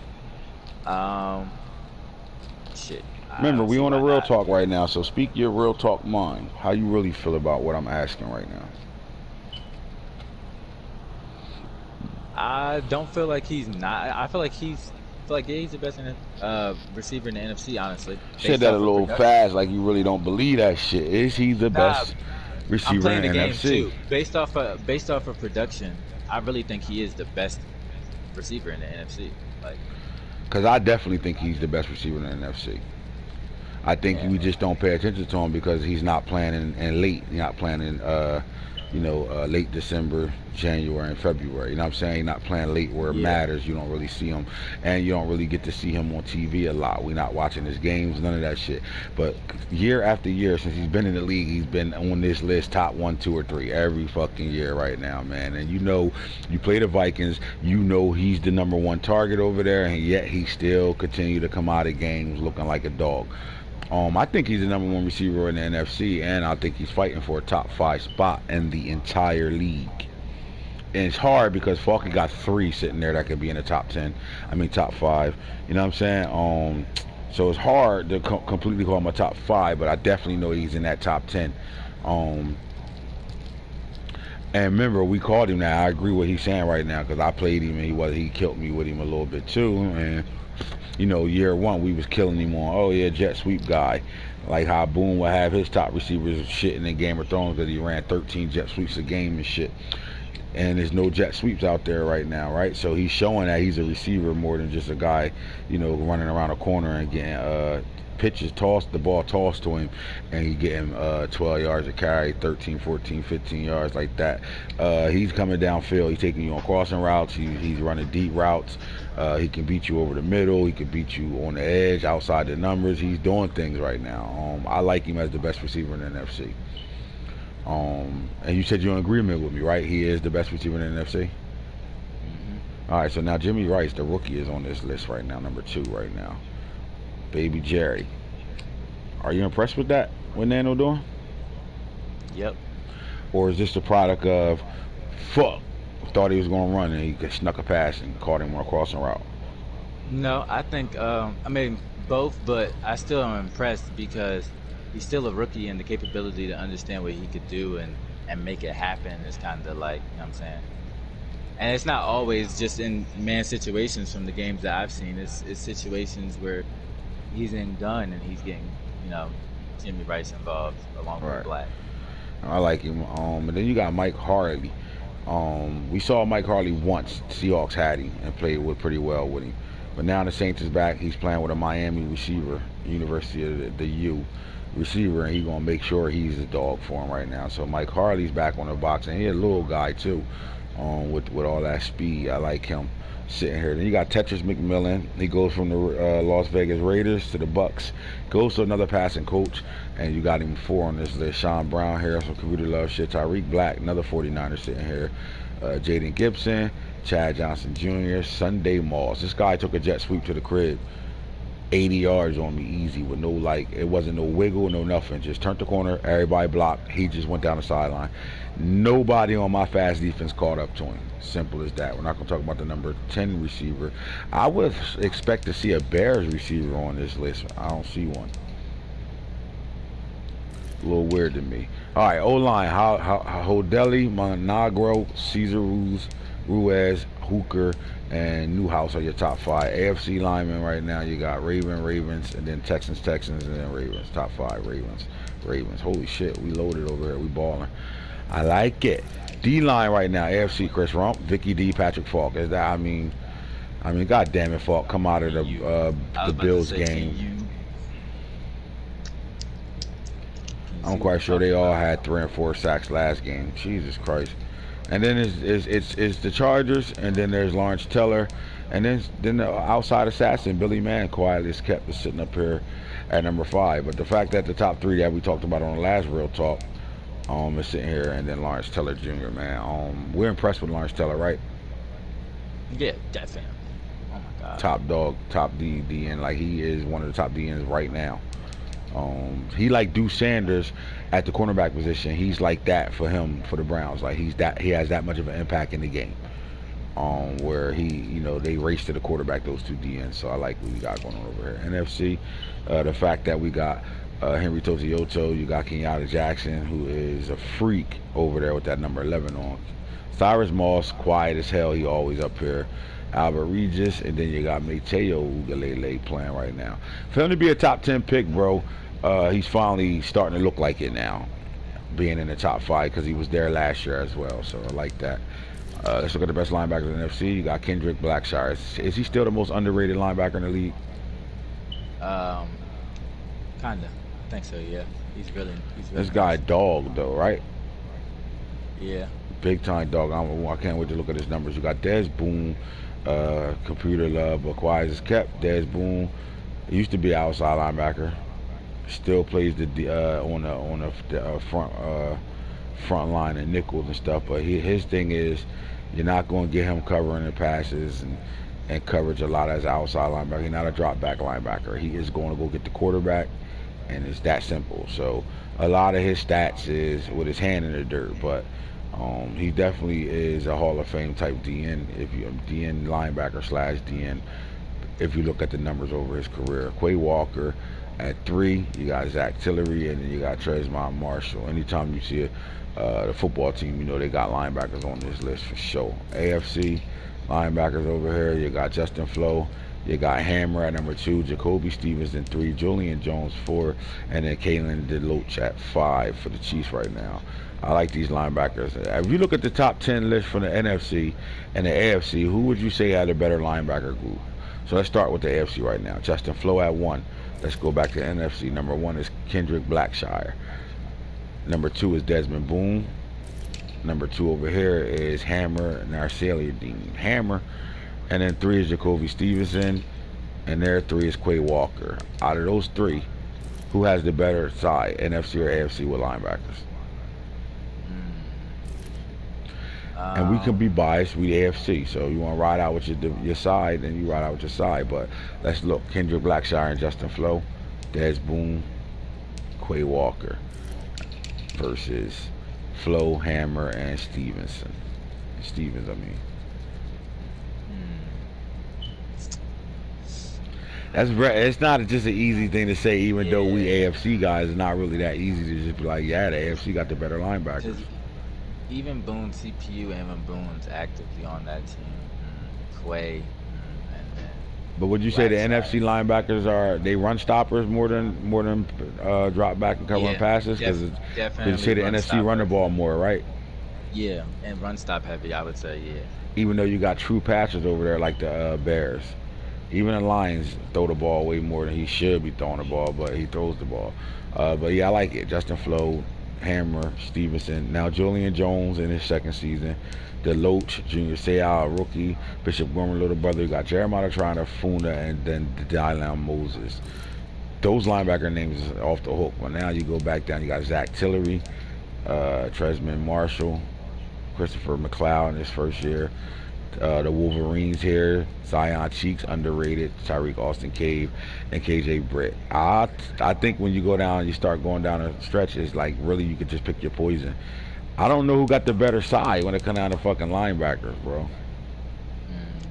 shit. I
Remember,
don't
we
see
on a
why
real
not.
talk right now, so speak your real talk mind. How you really feel about what I'm asking right now?
I don't feel like he's not. I feel like yeah, he's the best receiver in the NFC, honestly,
Said
based
that a
off of
little
production.
fast, like you really don't believe that shit. Is he the
Nah,
best
I'm
receiver
playing the
in the
game
NFC?
too. Based off of production, I really think he is the best receiver in the NFC. Like,
Because I definitely think he's the best receiver in the NFC. I think
yeah,
we just don't pay attention to him because he's not playing in late. He's not playing in, late December, January, and February. You know what I'm saying? He's not playing late where it
yeah,
matters. You don't really see him, and you don't really get to see him on TV a lot. We're not watching his games, none of that shit. But year after year, since he's been in the league, he's been on this list, top 1, 2, or 3 every fucking year right now, man. And you play the Vikings, he's the #1 target over there, and yet he still continue to come out of games looking like a dog. I think he's the #1 receiver in the NFC, and I think he's fighting for a top 5 spot in the entire league. And it's hard because Falky got 3 sitting there that could be in the top 10. I mean, top 5. You know what I'm saying? So it's hard to completely call him a top 5, but I definitely know he's in that top 10. Um, and remember, we called him that. I agree with what he's saying right now because I played him and he killed me with him a little bit too. And year 1 we was killing him on, oh yeah, jet sweep guy, like how Boone would have his top receivers shit in the Game of Thrones that he ran 13 jet sweeps a game and shit. And there's no jet sweeps out there right now, right? So he's showing that he's a receiver more than just a guy, running around a corner and getting pitches tossed, the ball tossed to him, and he getting 12 yards a carry, 13, 14, 15 yards like that. He's coming downfield. He's taking you on crossing routes. He's running deep routes. He can beat you over the middle. He can beat you on the edge, outside the numbers. He's doing things right now. I like him as the best receiver in the NFC. And you said you're in agreement with me, right? He is the best receiver in the NFC. All right, so now Jimmy Rice, the rookie, is on this list right now, #2 right now. Baby Jerry. Are you impressed with that? What Nano doing?
yep.
Or is this the product of fuck? Thought he was gonna run and he snuck a pass and caught him on a crossing route.
No, I think I mean both, but I still am impressed because he's still a rookie, and the capability to understand what he could do and make it happen is kind of like, you know what I'm saying. And it's not always just in man situations from the games that I've seen. It's situations where he's in gun and he's getting, Jimmy Rice involved along with
Right.
Black.
I like him. And then you got Mike Harley. We saw Mike Harley once. Seahawks had him and played pretty well with him. But now the Saints is back. He's playing with a Miami receiver, University of the U receiver, and he's gonna make sure he's a dog for him right now. So Mike Harley's back on the box, and he's a little guy too, with all that speed. I like him sitting here. Then you got Tetris McMillan. He goes from the Las Vegas Raiders to the Bucks. Goes to another passing coach, and you got him 4 on this list. Sean Brown here, some computer love shit. Tyreek Black, another 49er sitting here. Jaden Gibson, Chad Johnson Jr., Sunday Moss. This guy took a jet sweep to the crib. 80 yards on me easy with no, it wasn't no wiggle, no nothing. Just turned the corner, everybody blocked. He just went down the sideline. Nobody on my fast defense caught up to him. Simple as that. We're not going to talk about the number 10 receiver. I would expect to see a Bears receiver on this list. I don't see one. A little weird to me. All right, O-line. Hodeli, Monagro, Cesar Ruiz, Hooker, and Newhouse are your top 5. AFC linemen right now, you got Ravens, and then Texans, and then Ravens. Top 5, Ravens. Holy shit, we loaded over here. We balling. I like it. D-line right now, AFC, Chris Rump, Vicky D, Patrick Falk. Is that, I mean, God damn it, Falk, come out of the Bills game. I'm quite sure they all had 3 and 4 sacks last game. Jesus Christ. And then it's the Chargers, and then there's Lawrence Teller, and then the outside assassin Billy Mann quietly is kept sitting up here at number 5. But the fact that the top 3 that we talked about on the last Real Talk is sitting here, and then Lawrence Teller Jr. Man, we're impressed with Lawrence Teller, right?
Yeah, definitely. Oh my God.
Top dog, top DN, like he is one of the top DNs right now. He like Deuce Sanders at the cornerback position. He's like that for him, for the Browns. Like he has that much of an impact in the game. where they race to the quarterback, those two DNs. So I like what we got going on over here. NFC, the fact that we got Henry Tozioto, you got Kenyatta Jackson, who is a freak over there with that number 11 on. Cyrus Moss, quiet as hell, he always up here. Albert Regis, and then you got Mateo Ugalele playing right now. For him to be a top 10 pick, bro, he's finally starting to look like it now, being in the top 5, because he was there last year as well. So I like that. Let's look at the best linebackers in the NFC. You got Kendrick Blackshire. Is he still the most underrated linebacker in the league?
Kinda. I think so. Yeah. He's really
This guy dog though, right?
Yeah.
Big time dog. I can't wait to look at his numbers. You got Dez Boone, computer love, but quiet as kept. Dez Boone, he used to be an outside linebacker. Still plays on the front line and nickels and stuff. But his thing is, you're not going to get him covering the passes and coverage a lot as an outside linebacker. He's not a drop back linebacker. He is going to go get the quarterback, and it's that simple. So a lot of his stats is with his hand in the dirt, but he definitely is a Hall of Fame type DN. If you DN linebacker / DN, if you look at the numbers over his career. Quay Walker at 3, you got Zach Tillery, and then you got Trezmont Marshall. Anytime you see the football team, they got linebackers on this list for sure. AFC linebackers over here, you got Justin Flo, you got Hammer at number 2, Jacoby Stevens at 3, Julian Jones 4, and then Kalen DeLoach at 5 for the Chiefs right now. I like these linebackers. If you look at the top 10 list from the NFC and the AFC, who would you say had a better linebacker group? So let's start with the AFC right now. Justin Flo at 1. Let's go back to the NFC. Number 1 is Kendrick Blackshire. Number 2 is Desmond Boone. Number 2 over here is Hammer Narceliadine. Hammer. And then 3 is Jacoby Stevenson. And there 3 is Quay Walker. Out of those 3, who has the better side, NFC or AFC with linebackers? And we can be biased. We AFC, so you want to ride out with your side, then you ride out with your side. But let's look: Kendrick Blackshire and Justin Flo, Dez Boone, Quay Walker versus Flo, Hammer, and Stevens. It's not just an easy thing to say, even though we AFC guys. It's not really that easy to just be like, yeah, the AFC got the better linebackers.
Even Boone, CPU, even Boone's actively on that team. Quay, and then.
But would you say the NFC linebackers they run stoppers more than drop back and covering passes? Because you say the NFC run the ball more, right?
Yeah, and run stop heavy, I would say. Yeah.
Even though you got true passers over there like the Bears, even the Lions throw the ball way more than he should be throwing the ball, but he throws the ball. But yeah, I like it. Justin Flo, Hammer, Stevenson. Now Julian Jones in his second season. DeLoach, Junior Seau, rookie. Bishop Gorman, little brother. You got Jeremiah Trina, Funa, and then Dylan Moses. Those linebacker names is off the hook. But now you go back down. You got Zach Tillery, Trezmont Marshall, Christopher McLeod in his first year. The Wolverines here, Zion Cheeks, underrated, Tyreek Austin Cave, and KJ Britt. I think when you go down, you start going down a stretch, it's like really you could just pick your poison. I don't know who got the better side when it comes down to fucking linebackers, bro.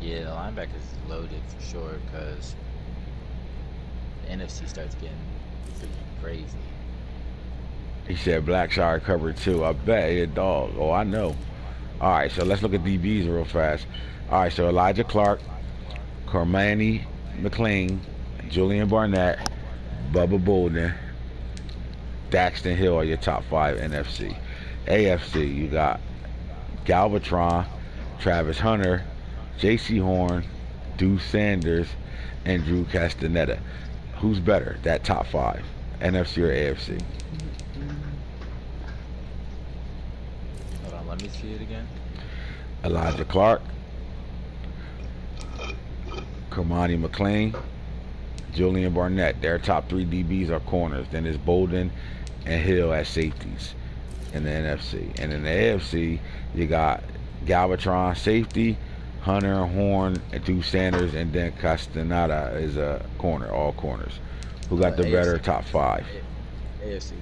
Yeah, the linebackers is loaded for sure because the NFC starts getting freaking crazy.
He said Blackshire covered too. I bet he a dog. Oh, I know. All right, so let's look at DBs real fast. All right, so Elijah Clark, Cormani McLean, Julian Barnett, Bubba Bolden, Daxton Hill are your top 5 NFC. AFC, you got Galvatron, Travis Hunter, J.C. Horn, Deuce Sanders, and Drew Castaneda. Who's better, that top 5, NFC or AFC?
Let me see it again.
Elijah Clark, Cormani McLean, Julian Barnett. Their top 3 DBs are corners. Then it's Bolden and Hill as safeties in the NFC. And in the AFC, you got Galvatron safety, Hunter, Horn, and Deuce Sanders, and then Castaneda is a corner, all corners. Who got the better top 5?
AFC.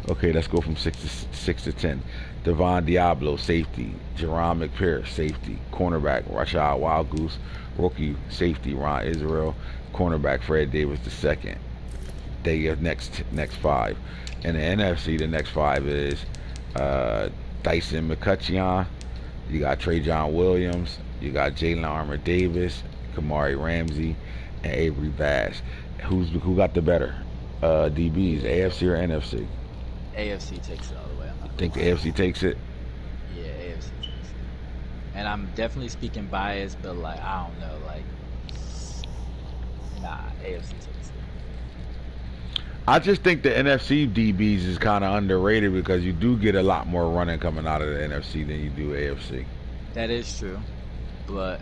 Okay, let's go from 6 to 10. Devon Diablo, safety. Jerron McPierce, safety. Cornerback, Rashad Wildgoose. Rookie safety, Ron Israel. Cornerback, Fred Davis II. They have next 5. In the NFC, the next 5 is Dyson McCutcheon. You got Trajan Williams. You got Jalen Armour Davis, Kamari Ramsey, and Avery Bass. Who got the better DBs, AFC or NFC?
AFC takes it all the way.
I think the AFC takes it.
Yeah, AFC takes it. And I'm definitely speaking biased, but like I don't know, like nah, AFC takes it.
I just think the NFC DBs is kind of underrated because you do get a lot more running coming out of the NFC than you do AFC.
That is true, but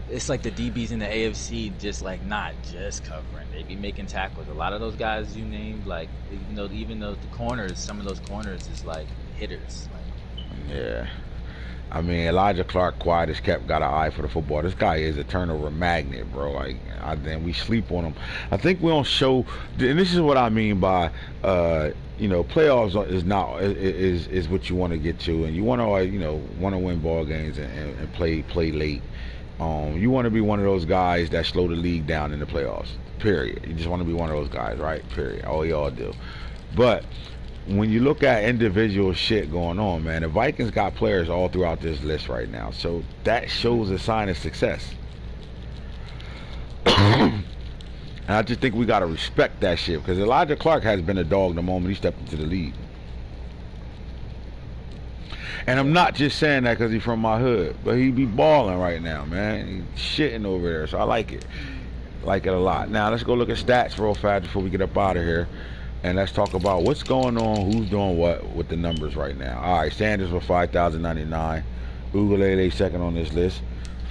it's like the DBs in the AFC just like not just covering. They be making tackles. A lot of those guys you named, like even though the corners, some of those corners is like hitters. Like,
yeah. I mean, Elijah Clark, quiet as kept, got an eye for the football. This guy is a turnover magnet, bro. Like, then we sleep on him. I think we don't show, and this is what I mean by, playoffs is what you want to get to, and you want to win ball games and play late. You want to be one of those guys that slow the league down in the playoffs. Period. You just want to be one of those guys, right? Period. All y'all do. But when you look at individual shit going on, man, the Vikings got players all throughout this list right now. So that shows a sign of success. And I just think we got to respect that shit because Elijah Clark has been a dog the moment he stepped into the league. And I'm not just saying that because he's from my hood, but he be balling right now, man. He's shitting over there, so I like it. Like it a lot. Now, let's go look at stats real fast before we get up out of here. And let's talk about what's going on, who's doing what with the numbers right now. All right, Sanders with 5,099. Ugalele second on this list.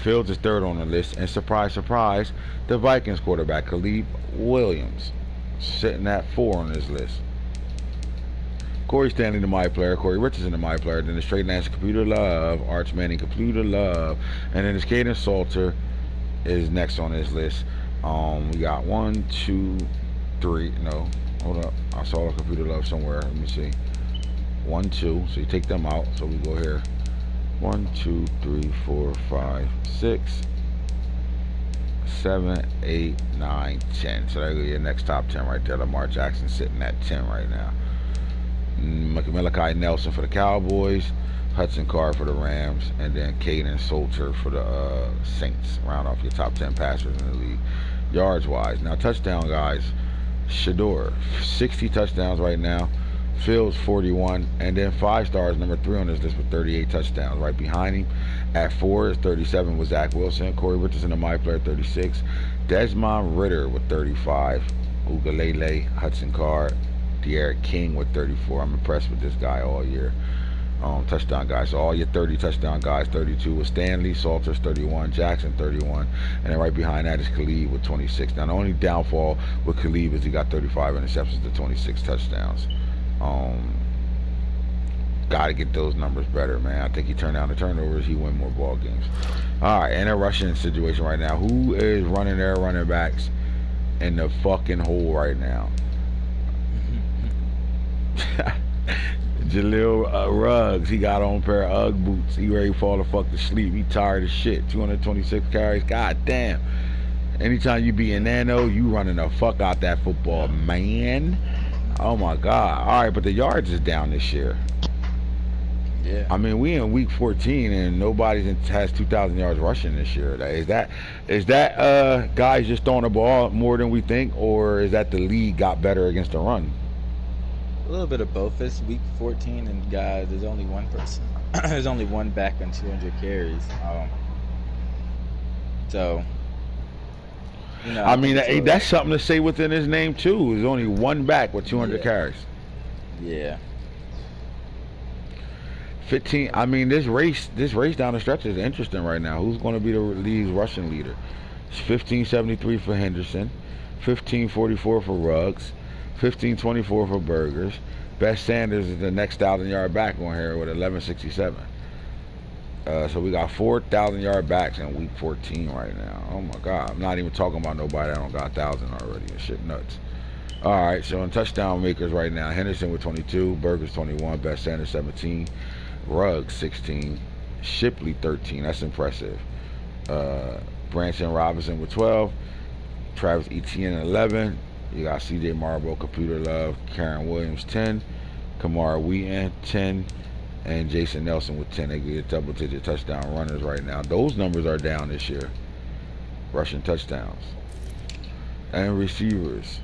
Fields is third on the list. And surprise, surprise, the Vikings quarterback, Caleb Williams, sitting at 4 on this list. Corey Stanley, the My Player. Corey Richardson, the My Player. Then it's Trey Lance, Computer Love. Arch Manning, Computer Love. And then it's Caden Salter is next on this list. We got 1, 2, 3. No, hold up. I saw a Computer Love somewhere. Let me see. 1, 2. So you take them out. So we go here. 1, 2, 3, 4, 5, 6, 7, 8, 9, 10. So there go your next top 10 right there. Lamar Jackson sitting at 10 right now. Malachi Nelson for the Cowboys, Hudson Card for the Rams, and then Caden Salter for the Saints. Round off your top 10 passers in the league, yards wise. Now touchdown guys, Shador 60 touchdowns right now, Fields 41, and then 5 stars number 3 on this list with 38 touchdowns. Right behind him at 4 is 37 with Zach Wilson, Corey Richardson, the My Player, 36, Desmond Ridder with 35, Ugalele, Hudson Card, De'Aaron King with 34. I'm impressed with this guy all year. Touchdown guys. So all your 30 touchdown guys, 32 with Stanley, Salters 31, Jackson 31, and then right behind that is Khalid with 26. Now the only downfall with Khalid is he got 35 interceptions to 26 touchdowns. Got to get those numbers better, man. I think he turned down the turnovers. He win more ball games. All right, in a rushing situation right now, who is running their running backs in the fucking hole right now? Jaleel Ruggs, he got on a pair of Ugg boots. He ready to fall the fuck to sleep. He tired as shit. 226 carries. God damn. Anytime you be in nano, you running the fuck out that football, man. Oh my God. All right, but the yards is down this year.
Yeah.
I mean, we in week 14 and nobody has 2,000 yards rushing this year. Is that guys just throwing the ball more than we think, or is that the league got better against the run?
A little bit of both. It's week 14, and guys, there's only one person. There's only one back on 200 carries. So,
I mean, that's something to say within his name too. There's only one back with 200 carries.
Yeah.
15. I mean, this race down the stretch is interesting right now. Who's going to be the league's rushing leader? It's 1573 for Henderson, 1544 for Ruggs, 1524 for Burgers. Bess Sanders is the next 1,000-yard back on here with 1167. So we got 4,000-yard backs in week 14 right now. Oh my God! I'm not even talking about nobody that don't got 1,000 already. This shit nuts. All right, so in touchdown makers right now, Henderson with 22, Burgers 21, Best Sanders 17, Ruggs 16, Shipley 13. That's impressive. Branson Robinson with 12, Travis Etienne 11. You got C.J. Marble, Computer Love, Karen Williams 10, Kamara Wheaton 10, and Jason Nelson with 10. They get double-digit touchdown runners right now. Those numbers are down this year. Rushing touchdowns and receivers.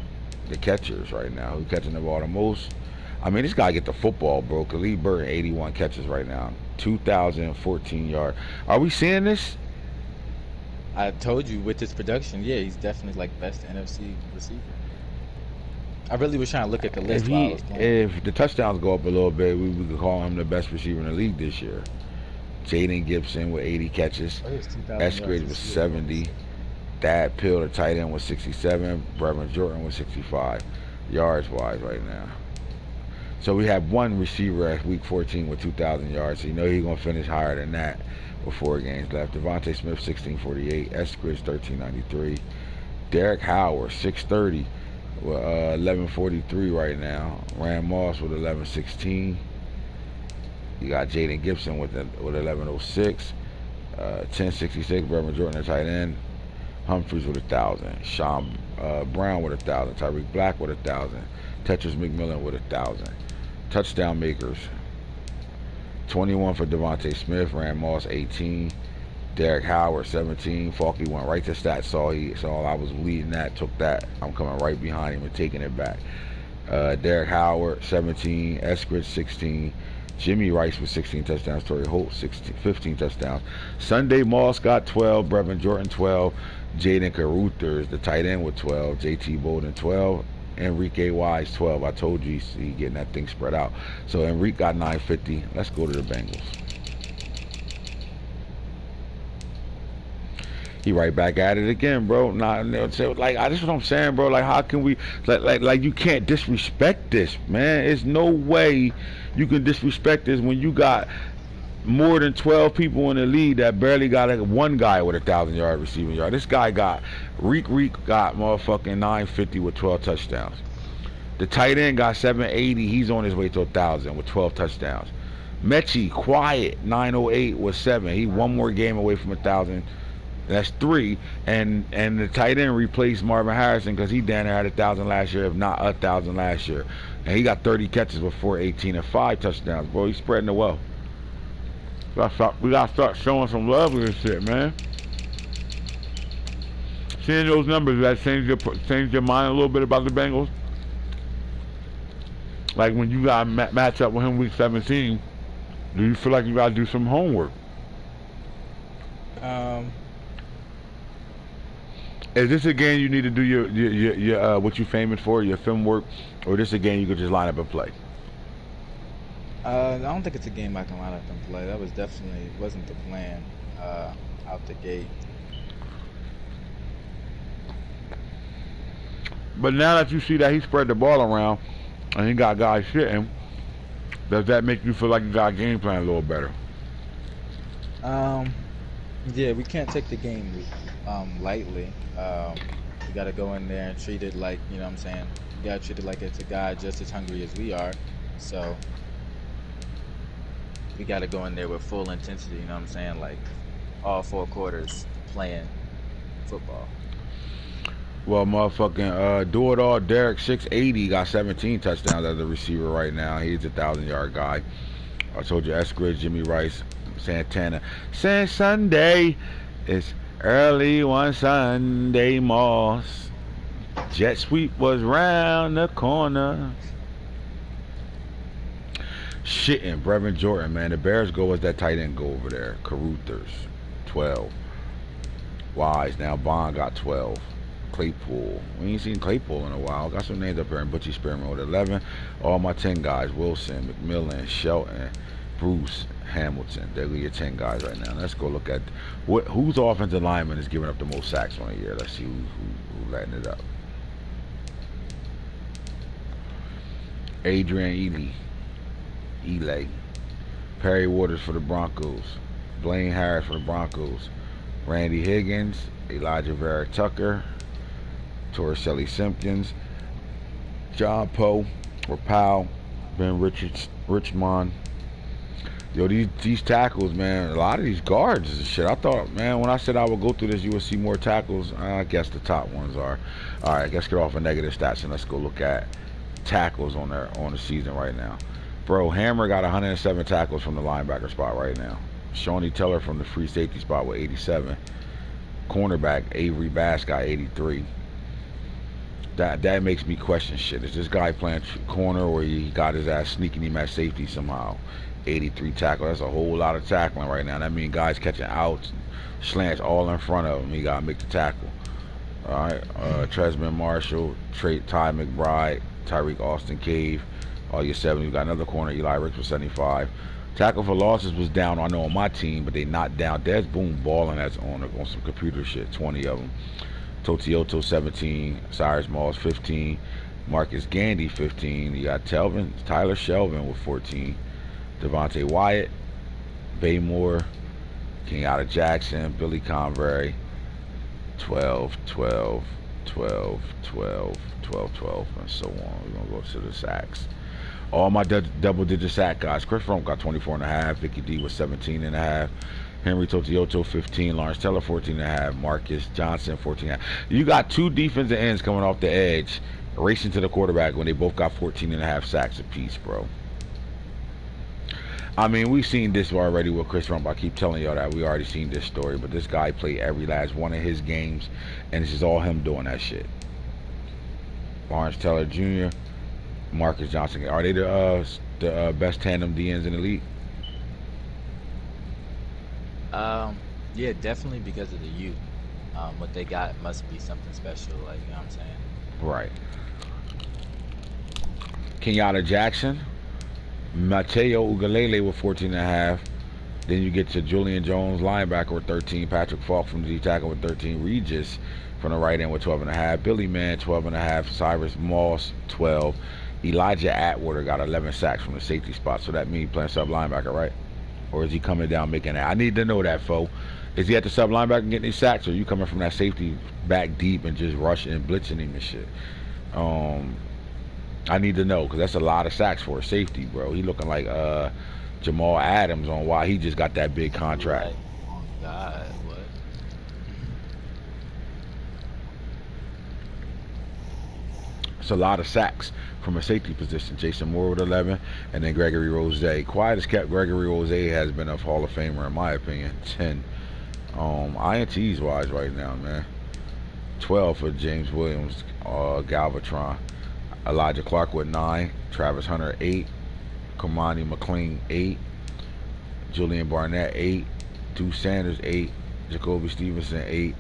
The catchers right now, who catching the ball the most. I mean, this guy get the football, bro. Khalid Burton, 81 catches right now, 2,014 yards. Are we seeing this?
I told you with his production, yeah, he's definitely like best NFC receiver. I really was trying to look at the list while I was playing.
If the touchdowns go up a little bit, we could call him the best receiver in the league this year. Jaden Gibson with 80 catches. Eskridge with 70. Thad Pill, the tight end, with 67. Brevin Jordan with 65 yards wise right now. So we have one receiver at week 14 with 2,000 yards. So you know he's going to finish higher than that with 4 games left. Devontae Smith, 1648. Eskridge, 1393. Derek Howard, 630 with 1143 right now. Rand Moss with 1116. You got Jaden Gibson with 1106. 1066. Brevin Jordan, the tight end. Humphreys with 1,000. Sean Brown with 1,000. Tyreek Black with 1,000. Tetris McMillan with 1,000. Touchdown makers. 21 for Devontae Smith. Rand Moss 18. Derek Howard 17. Falky went right to stats. Saw I was leading that. Took that. I'm coming right behind him and taking it back. Derek Howard 17. Eskridge 16. Jimmy Rice with 16 touchdowns. Torrey Holt 15 touchdowns. Sunday Moss got 12. Brevin Jordan 12. Jaden Caruthers, the tight end, with 12. JT Bolden 12. Enrique Wise 12. I told you he getting that thing spread out. So Enrique got 950. Let's go to the Bengals. He right back at it again, bro. Like that's what I'm saying, bro. Like, how can we like you can't disrespect this, man. There's no way you can disrespect this when you got more than 12 people in the league that barely got one guy with 1,000-yard receiving yard. This guy got Reek got motherfucking 950 with 12 touchdowns. The tight end got 780. He's on his way to 1,000 with 12 touchdowns. Mechie quiet 908 with 7. He one more game away from 1,000. That's 3. And the tight end replaced Marvin Harrison because he down there had 1,000 last year, if not 1,000 last year. And he got 30 catches with 418 and 5 touchdowns, bro. He's spreading the wealth. We gotta start showing some love with this shit, man. Seeing those numbers, that change your mind a little bit about the Bengals. Like when you got match up with him week 17, do you feel like you gotta do some homework? Is this a game you need to do your what you famous for, your film work, or this a game you could just line up and play?
I don't think it's a game I can line up and play. That wasn't the plan out the gate.
But now that you see that he spread the ball around and he got guys shitting, does that make you feel like you got a game plan a little better?
Yeah, we can't take the game lightly. We got to go in there and treat it like, you know what I'm saying? We got to treat it like it's a guy just as hungry as we are. So we got to go in there with full intensity, you know what I'm saying? Like all 4 quarters playing football.
Well, motherfucking do it all. Derek 680 got 17 touchdowns as a receiver right now. He's a 1,000-yard guy. I told you Eskridge, Jimmy Rice, Santana. Since Sunday, it's early one Sunday, Moss. Jet sweep was round the corner. Shitting Brevin Jordan, man. The Bears go as that tight end go over there. Caruthers, 12. Wise, now Bond got 12. Claypool. We ain't seen Claypool in a while. Got some names up there. And Butchie Spearman with 11. All my 10 guys. Wilson, McMillan, Shelton, Bruce, Hamilton. They're your 10 guys right now. Let's go look at whose offensive lineman is giving up the most sacks on a year. Let's see who's letting it up. Adrian Ely. Perry Waters for the Broncos. Blaine Harris for the Broncos. Randy Higgins. Elijah Vera Tucker. Torricelli Simpkins. John Poe, Rapal, Ben Richmond. Yo, these tackles, man, a lot of these guards and shit. I thought, man, when I said I would go through this, you would see more tackles. I guess the top ones are. All right, let's get off of negative stats and let's go look at tackles on the season right now. Bro, Hammer got 107 tackles from the linebacker spot right now. Shawnee Teller from the free safety spot with 87. Cornerback Avery Bass got 83. That makes me question shit. Is this guy playing corner or he got his ass sneaking him at safety somehow? 83 tackle. That's a whole lot of tackling right now. That means guys catching outs, slants all in front of him. He got to make the tackle. All right. Tresman Marshall, Ty McBride, Tyreek Austin Cave. All your 70. You got another corner, Eli Ricks with 75. Tackle for losses was down, I know, on my team, but they not down. Dez Boone balling that's on some computer shit, 20 of them. Totioto 17, Cyrus Moss 15, Marcus Gandy 15. You got Tyler Shelvin with 14. Devontae Wyatt, Baymore, Kenyatta Jackson, Billy Convery, 12, 12, 12, 12, 12, 12, and so on. We're going to go to the sacks. All my double-digit sack guys. Chris Rump got 24.5. Vicky D was 17.5. Henry Totioto 15. Lawrence Teller 14.5. Marcus Johnson 14.5. You got two defensive ends coming off the edge, racing to the quarterback when they both got 14.5 sacks apiece, bro. I mean, we've seen this already with Chris Rump. I keep telling y'all that we already seen this story, but this guy played every last one of his games, and this is all him doing that shit. Lawrence Teller Jr., Marcus Johnson. Are they the best tandem DNs in the league?
Yeah, definitely because of the youth. What they got must be something special, like, you know what I'm saying?
Right. Kenyatta Jackson, Mateo Ugalele with 14.5. Then you get to Julian Jones, linebacker with 13. Patrick Falk from the D tackle with 13. Regis from the right end with 12.5. Billy Mann 12.5. Cyrus Moss 12. Elijah Atwater got 11 sacks from the safety spot, so that means playing sub linebacker, right? Or is he coming down making that? I need to know that, fo. Is he at the sub linebacker getting these sacks, or are you coming from that safety back deep and just rushing and blitzing him and shit? I need to know, because that's a lot of sacks for a safety, bro. He looking like Jamal Adams on why he just got that big contract.
Like, oh God, what?
It's a lot of sacks from a safety position. Jason Moore with 11, and then Gregory Rose. Quiet as kept, Gregory Rose has been a Hall of Famer in my opinion. 10. INTs wise right now, man. 12 for James Williams, Galvatron. Elijah Clark with 9. Travis Hunter 8. Kamani McLean 8. Julian Barnett 8. Deuce Sanders 8. Jacoby Stevenson 8.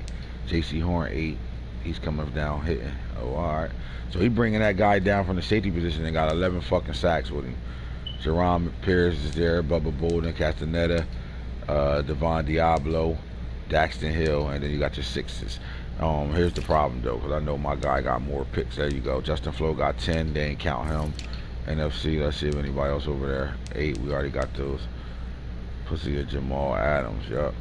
J.C. Horn 8. He's coming down hitting. Oh, all right. So he bringing that guy down from the safety position and got 11 fucking sacks with him. Jerome Pierce is there, Bubba Bolden, Castaneda, Devon Diablo, Daxton Hill, and then you got your sixes. Here's the problem though, because I know my guy got more picks. There you go. Justin Flo got 10. They ain't count him. NFC. Let's see if anybody else over there. 8. We already got those. Pussy of Jamal Adams. Yup.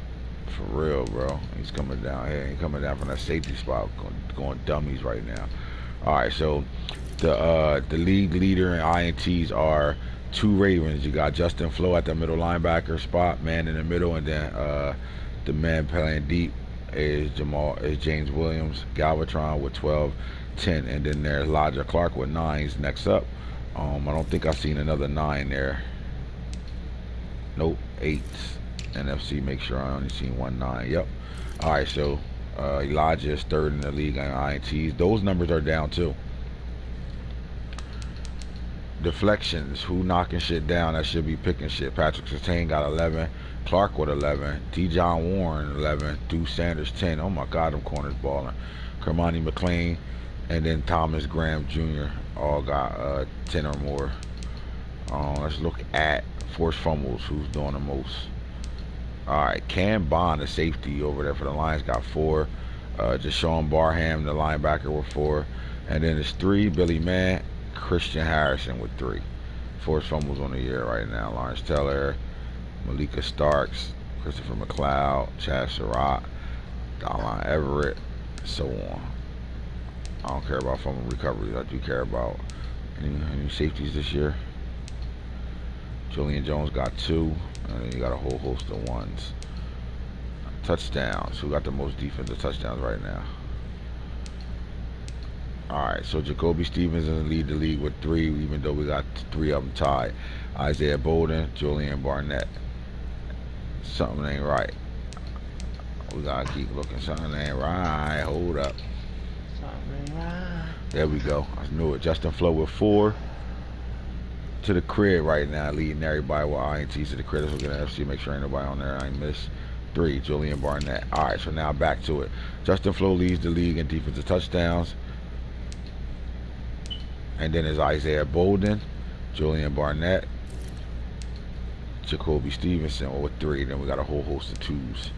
For real, bro. He's coming down here. He's coming down from that safety spot, going dummies right now. All right, so the league leader in INTs are 2 Ravens. You got Justin Flo at the middle linebacker spot, man in the middle, and then the man playing deep is James Williams, Galvatron with 12, 10, and then there's Elijah Clark with 9. He's next up. I don't think I've seen another 9 there. Nope, 8. NFC, make sure I only seen 1 9. Yep. All right, so Elijah is 3rd in the league on INTs. Those numbers are down too. Deflections, who knocking shit down that should be picking shit. Patrick Surtain got 11. Clark with 11. D. John Warren 11. Deuce Sanders 10. Oh my God, them corners balling. Kermani McLean and then Thomas Graham Jr. all got 10 or more. Let's look at forced fumbles. Who's doing the most? Alright, Cam Bond, the safety over there for the Lions, got 4. Deshaun Barham, the linebacker, with 4. And then it's 3, Billy Mann, Christian Harrison with 3. Forced fumbles on the year right now. Lawrence Teller, Malika Starks, Christopher McLeod, Chad Surratt, Dallon Everett, so on. I don't care about fumble recoveries. I do care about any safeties this year. Julian Jones got 2, and then you got a whole host of 1s. Touchdowns. Who got the most defensive touchdowns right now? Alright, so Jacoby Stevens lead the league with 3, even though we got 3 of them tied. Isaiah Bolden, Julian Barnett. Something ain't right. We gotta keep looking. Something ain't right. Hold up.
Something ain't right.
There we go. I knew it. Justin Flo with 4. To the crib right now, leading everybody with INTs to the crib. We're gonna FC. Make sure ain't nobody on there I ain't miss. 3, Julian Barnett. Alright, so now back to it. Justin Flo leads the league in defensive touchdowns. And then is Isaiah Bolden, Julian Barnett, Jacoby Stevenson with 3. Then we got a whole host of 2s.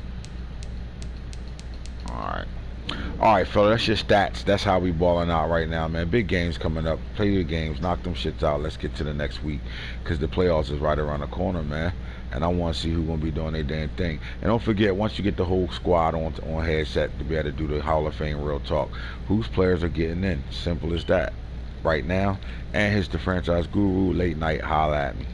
Alright, fella, that's your stats. That's how we balling out right now, man. Big games coming up. Play your games, knock them shits out. Let's get to the next week, because the playoffs is right around the corner, man. And I want to see who's going to be doing their damn thing. And don't forget, once you get the whole squad on headset to be able to do the Hall of Fame Real Talk, whose players are getting in. Simple as that. Right now. And here's the franchise guru, late night. Holla at me.